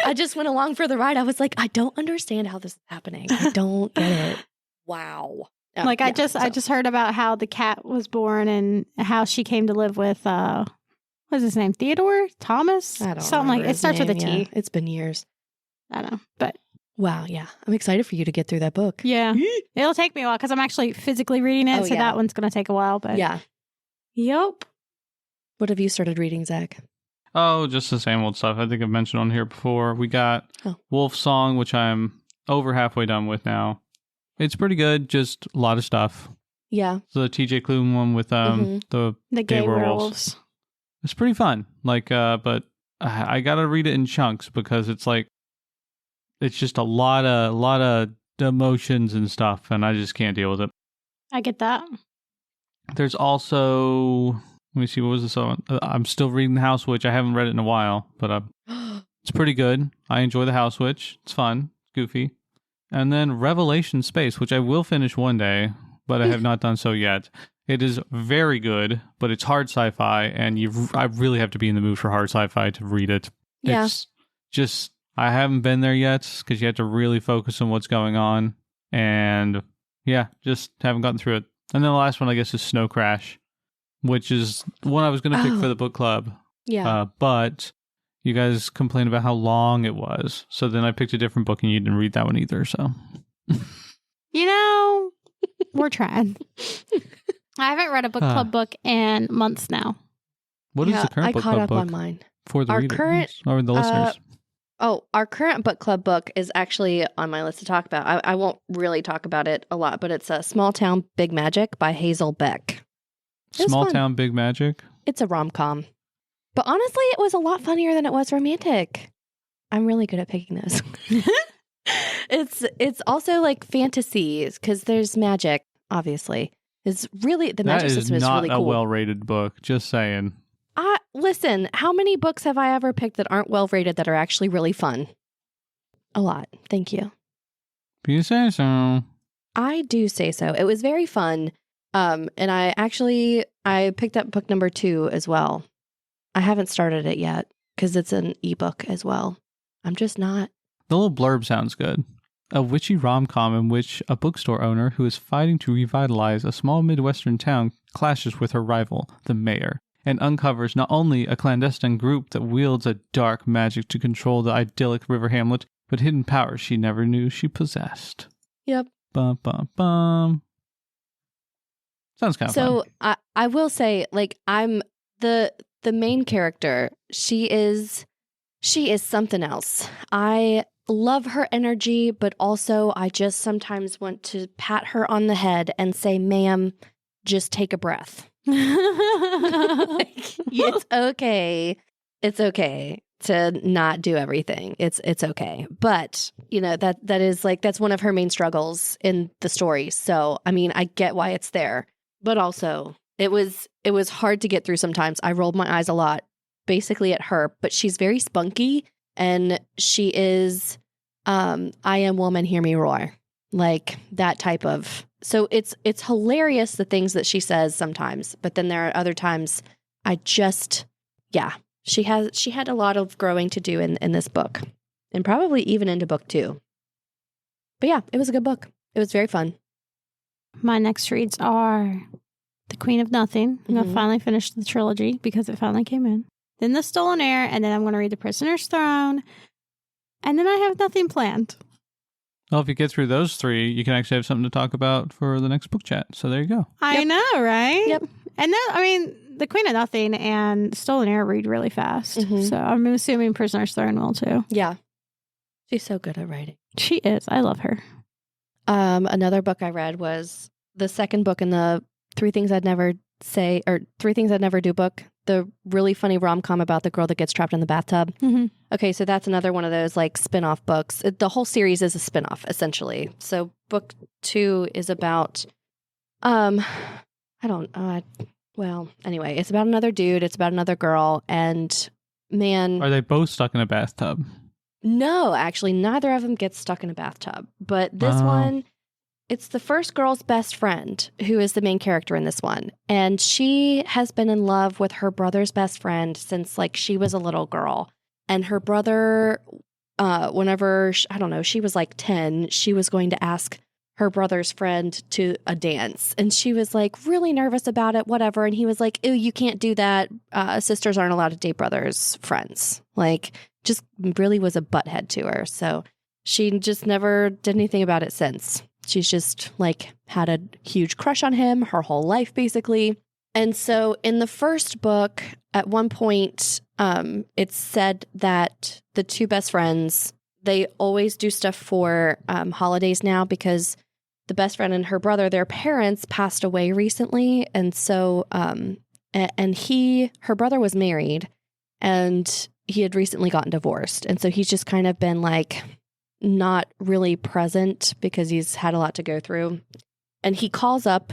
I just went along for the ride. I was like, I don't understand how this is happening. I don't get it. Wow. I just heard about how the cat was born and how she came to live with what's his name? Theodore? Thomas? I don't Something like it starts with a T. Yeah. It's been years. I don't know. But wow, yeah. I'm excited for you to get through that book. Yeah. It'll take me a while because I'm actually physically reading it. So that one's going to take a while. But yeah. Yep. What have you started reading, Zach? Oh, just the same old stuff. I think I've mentioned on here before. We got Wolf Song, which I'm over halfway done with now. It's pretty good. Just a lot of stuff. Yeah. So the TJ Klune one with the gay werewolves. It's pretty fun. But I got to read it in chunks because it's like, it's just a lot of emotions and stuff, and I just can't deal with it. I get that. There's also, let me see, what was this on? I'm still reading The House Witch. I haven't read it in a while, but it's pretty good. I enjoy The House Witch. It's fun. It's goofy. And then Revelation Space, which I will finish one day, but I have not done so yet. It is very good, but it's hard sci-fi, and I really have to be in the mood for hard sci-fi to read it. Yeah. It's just, I haven't been there yet because you have to really focus on what's going on. And yeah, just haven't gotten through it. And then the last one, I guess, is Snow Crash, which is one I was going to pick for the book club. Yeah. But you guys complained about how long it was. So then I picked a different book and you didn't read that one either. So, we're trying. I haven't read a book club book in months now. What is the current book club book? I caught up on mine. For the readers or the listeners? Our current book club book is actually on my list to talk about. I won't really talk about it a lot, but it's Small Town Big Magic by Hazel Beck. Small Town Big Magic? It's a rom-com. But honestly, it was a lot funnier than it was romantic. I'm really good at picking those. It's also like fantasy because there's magic, obviously. It's really, the magic system is really cool. That is not a well-rated book, just saying. Listen, how many books have I ever picked that aren't well-rated that are actually really fun? A lot. Thank you. You say so. I do say so. It was very fun. And I picked up book number 2 as well. I haven't started it yet because it's an ebook as well. I'm just not. The little blurb sounds good. A witchy rom-com in which a bookstore owner who is fighting to revitalize a small Midwestern town clashes with her rival, the mayor, and uncovers not only a clandestine group that wields a dark magic to control the idyllic river hamlet, but hidden powers she never knew she possessed. Yep. Bum, bum, bum. Sounds kind of fun. So I will say, like, I'm the main character. She is something else. I love her energy, but also I just sometimes want to pat her on the head and say, ma'am, just take a breath. It's okay. It's okay to not do everything. It's okay. But, that is like, that's one of her main struggles in the story. So, I mean, I get why it's there, but also it was hard to get through sometimes. I rolled my eyes a lot, basically at her, but she's very spunky and she is, I am woman, hear me roar. Like that type of, so it's hilarious the things that she says sometimes, but then there are other times she had a lot of growing to do in this book and probably even into book 2. But yeah, it was a good book. It was very fun. My next reads are The Queen of Nothing. I'm going to finally finish the trilogy because it finally came in. Then The Stolen Heir, and then I'm going to read The Prisoner's Throne. And then I have nothing planned. Well, if you get through those 3, you can actually have something to talk about for the next book chat. So there you go. I know, right? Yep. And then, I mean, The Queen of Nothing and Stolen Heir read really fast. So I'm assuming Prisoner's Throne will too. Yeah. She's so good at writing. She is. I love her. Another book I read was the second book in the 3 Things I'd Never Say, or 3 Things I'd Never Do book. The really funny rom-com about the girl that gets trapped in the bathtub. Okay, so that's another one of those like spin-off books. The whole series is a spin-off, essentially. So book 2 is about, well, anyway, it's about another dude. It's about another girl. And man. Are they both stuck in a bathtub? No, actually, neither of them gets stuck in a bathtub. But this one, it's the first girl's best friend who is the main character in this one. And she has been in love with her brother's best friend since like she was a little girl. And her brother, whenever, she was like 10, she was going to ask her brother's friend to a dance. And she was like really nervous about it, whatever. And he was like, ew, you can't do that. Sisters aren't allowed to date brothers' friends. Like, just really was a butthead to her. So she just never did anything about it since. She's just like had a huge crush on him her whole life, basically. And so in the first book, at one point, it's said that the 2 best friends, they always do stuff for holidays now because the best friend and her brother, their parents passed away recently. And so, her brother was married and he had recently gotten divorced. And so he's just kind of been like not really present because he's had a lot to go through. And he calls up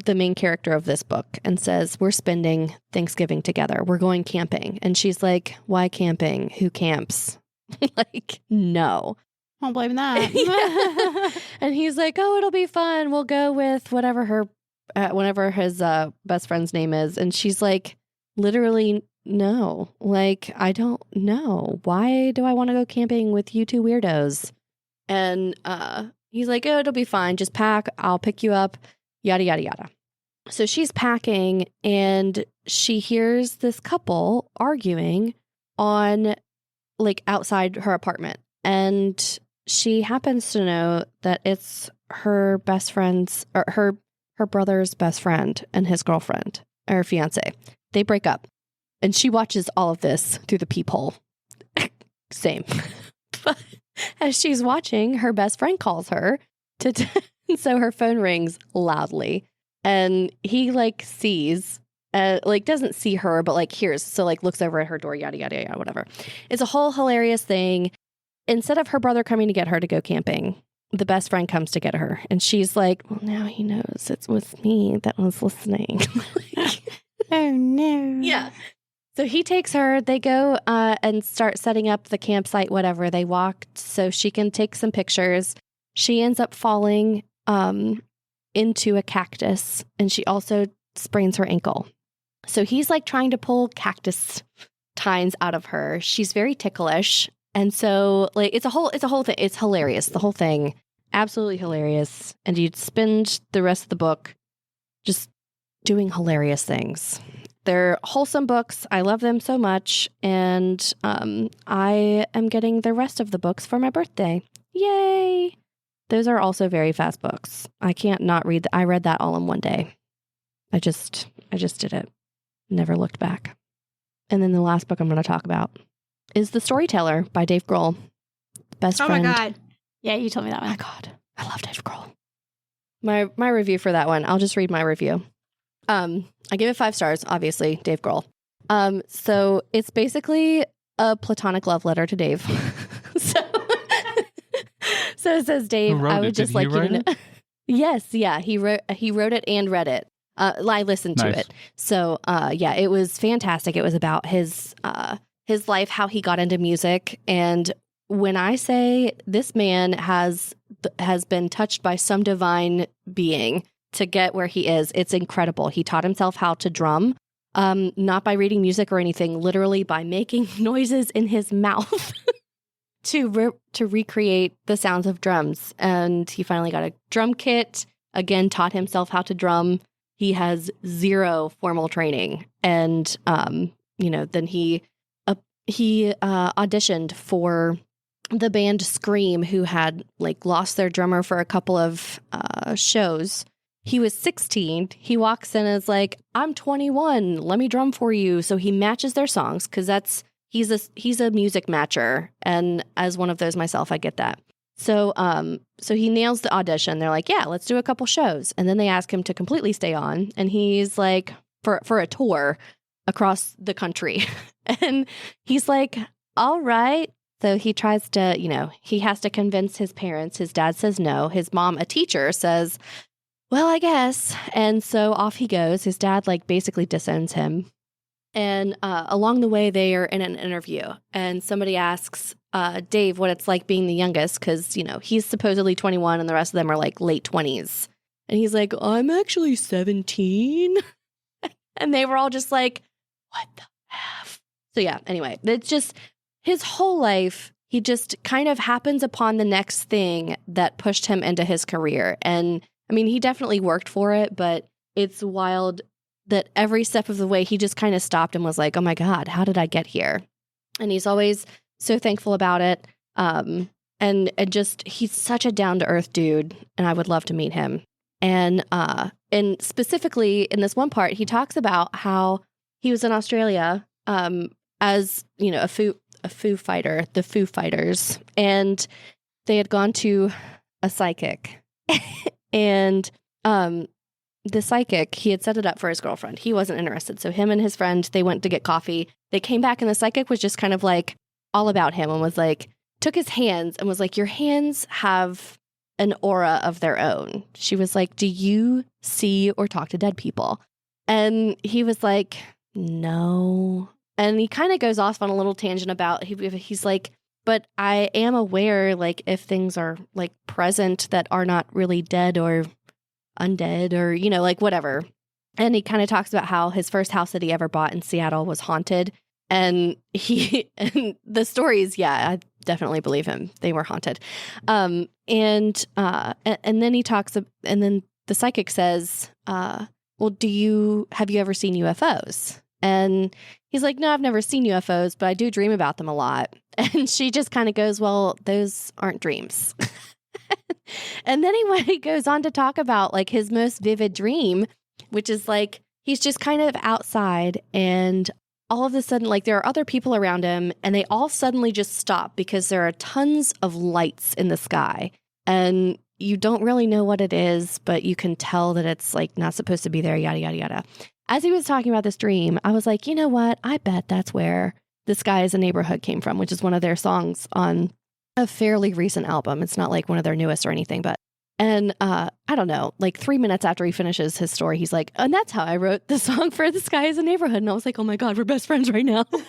the main character of this book and says, we're spending Thanksgiving together. We're going camping. And she's like, why camping? Who camps? Like, no. Won't blame that. Yeah. And he's like, oh, it'll be fun. We'll go with whatever his best friend's name is. And she's like, literally, no. Like, I don't know. Why do I want to go camping with you 2 weirdos? And he's like, oh, it'll be fine. Just pack. I'll pick you up. Yada, yada, yada. So she's packing and she hears this couple arguing on like outside her apartment. And she happens to know that it's her best friend's or her brother's best friend and his girlfriend or fiance. They break up. And she watches all of this through the peephole. Same. But as she's watching, her best friend calls her so her phone rings loudly. And he like sees, doesn't see her, but like hears. So like looks over at her door, yada, yada, yada, whatever. It's a whole hilarious thing. Instead of her brother coming to get her to go camping, the best friend comes to get her. And she's like, well, now he knows it was me that was listening. Oh, no. Yeah. So he takes her, they go and start setting up the campsite, whatever. They walk so she can take some pictures. She ends up falling into a cactus, and she also sprains her ankle. So he's like trying to pull cactus tines out of her. She's very ticklish. And so like it's a whole thing. It's hilarious. The whole thing. Absolutely hilarious. And you'd spend the rest of the book just doing hilarious things. They're wholesome books. I love them so much. And I am getting the rest of the books for my birthday. Yay! Those are also very fast books. I can't not read. I read that all in one day. I just did it. Never looked back. And then the last book I'm going to talk about is The Storyteller by Dave Grohl. Best friend. Oh my God. Yeah, you told me that one. Oh my God. I love Dave Grohl. My review for that one. I'll just read my review. I give it 5 stars, obviously, Dave Grohl. So it's basically a platonic love letter to Dave. So it says, Dave, I would just like you to know. Yes, yeah, he wrote it and read it. I listened to it. So yeah, it was fantastic. It was about his life, how he got into music. And when I say this man has been touched by some divine being to get where he is, it's incredible. He taught himself how to drum, not by reading music or anything, literally by making noises in his mouth to recreate the sounds of drums. And he finally got a drum kit, again, taught himself how to drum. he has zero formal training. And, then he auditioned for the band Scream, who had like lost their drummer for a couple of shows. He was 16. He walks in and is like, I'm 21. Let me drum for you. So he matches their songs because he's a music matcher. And as one of those myself, I get that. So he nails the audition. They're like, yeah, let's do a couple shows. And then they ask him to completely stay on. And he's like, for a tour across the country. And he's like, all right. So he tries to, he has to convince his parents. His dad says no. His mom, a teacher, says, well, I guess. And so off he goes. His dad basically disowns him. And along the way, they are in an interview. And somebody asks Dave what it's like being the youngest because, he's supposedly 21 and the rest of them are late 20s. And he's like, I'm actually 17. And they were all just like, what the F? So yeah, anyway, it's just his whole life, he just kind of happens upon the next thing that pushed him into his career. And I mean, he definitely worked for it, but it's wild that every step of the way, he just kind of stopped and was like, oh my God, how did I get here? And he's always so thankful about it. And just, he's such a down-to-earth dude, and I would love to meet him. And specifically in this one part, he talks about how he was in Australia as, a Foo Fighter, the Foo Fighters, and they had gone to a psychic. And the psychic, he had set it up for his girlfriend. He wasn't interested. So him and his friend, they went to get coffee. They came back and the psychic was just kind of all about him and was took his hands and was like, your hands have an aura of their own. She was like, do you see or talk to dead people? And he was like, no. And he kind of goes off on a little tangent about, he's like, but I am aware, if things are present that are not really dead or undead or, whatever. And he kind of talks about how his first house that he ever bought in Seattle was haunted. And and the stories, yeah, I definitely believe him. They were haunted. And then he talks, and then the psychic says, well, have you ever seen UFOs? And he's like, no, I've never seen UFOs, but I do dream about them a lot. And she just kind of goes, well, those aren't dreams. And then he goes on to talk about his most vivid dream, which is he's just kind of outside and all of a sudden, there are other people around him and they all suddenly just stop because there are tons of lights in the sky and you don't really know what it is, but you can tell that it's not supposed to be there, yada, yada, yada. As he was talking about this dream, I was like, you know what? I bet that's where The Sky is a Neighborhood came from, which is one of their songs on a fairly recent album. It's not one of their newest or anything, but, and I don't know, 3 minutes after he finishes his story, he's like, and that's how I wrote the song for The Sky is a Neighborhood. And I was like, oh my God, we're best friends right now. But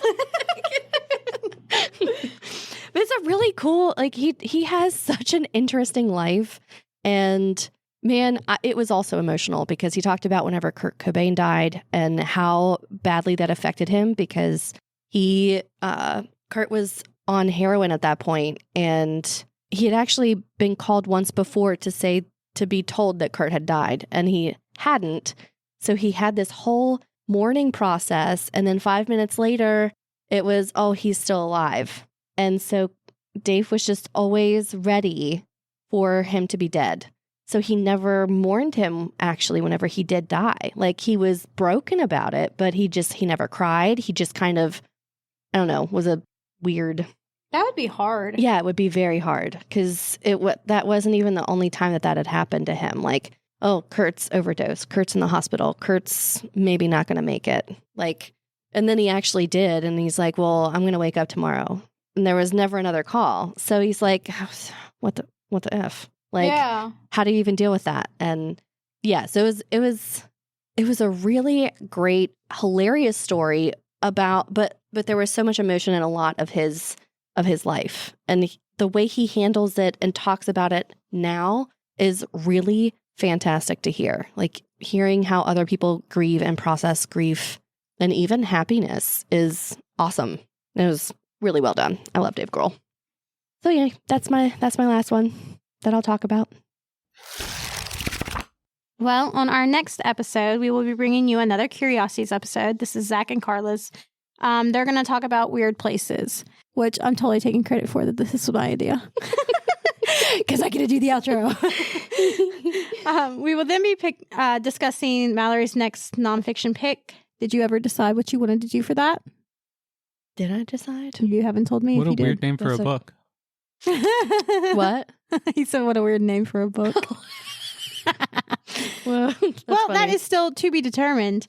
it's a really cool, he has such an interesting life. And man, it was also emotional because he talked about whenever Kurt Cobain died and how badly that affected him because Kurt was on heroin at that point, and he had actually been called once before to be told that Kurt had died, and he hadn't. So he had this whole mourning process, and then 5 minutes later, it was, oh, he's still alive. And so Dave was just always ready for him to be dead. So he never mourned him, actually, whenever he did die. He was broken about it, but he never cried. He just kind of, I don't know, was a weird... That would be hard. Yeah, it would be very hard because that wasn't even the only time that had happened to him. Oh, Kurt's overdosed. Kurt's in the hospital. Kurt's maybe not going to make it. And then he actually did. And he's like, well, I'm going to wake up tomorrow. And there was never another call. So he's like, what the F? Yeah. How do you even deal with that? And yeah, so it was a really great, hilarious story about, but there was so much emotion in a lot of his life. And the way he handles it and talks about it now is really fantastic to hear. Hearing how other people grieve and process grief and even happiness is awesome. It was really well done. I love Dave Grohl. So yeah, that's my last one that I'll talk about. Well, on our next episode, we will be bringing you another Curiosities episode. This is Zach and Carla's. They're going to talk about weird places, which I'm totally taking credit for that this is my idea. Because I get to do the outro. We will then be discussing Mallory's next nonfiction pick. Did you ever decide what you wanted to do for that? Did I decide? You haven't told me. What if a you weird did. name for a book. What? He said, what a weird name for a book. Well, that is still to be determined.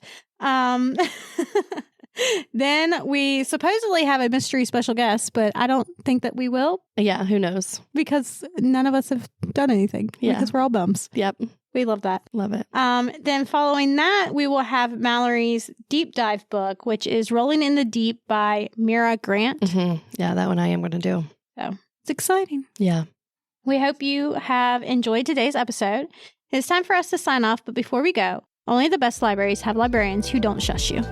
Then we supposedly have a mystery special guest, but I don't think that we will. Yeah, who knows? Because none of us have done anything. Yeah. Because we're all bums. Yep. We love that. Love it. Then following that, we will have Mallory's deep dive book, which is Rolling in the Deep by Mira Grant. Mm-hmm. Yeah, that one I am going to do. So it's exciting. Yeah. We hope you have enjoyed today's episode. It's time for us to sign off, but before we go, only the best libraries have librarians who don't shush you.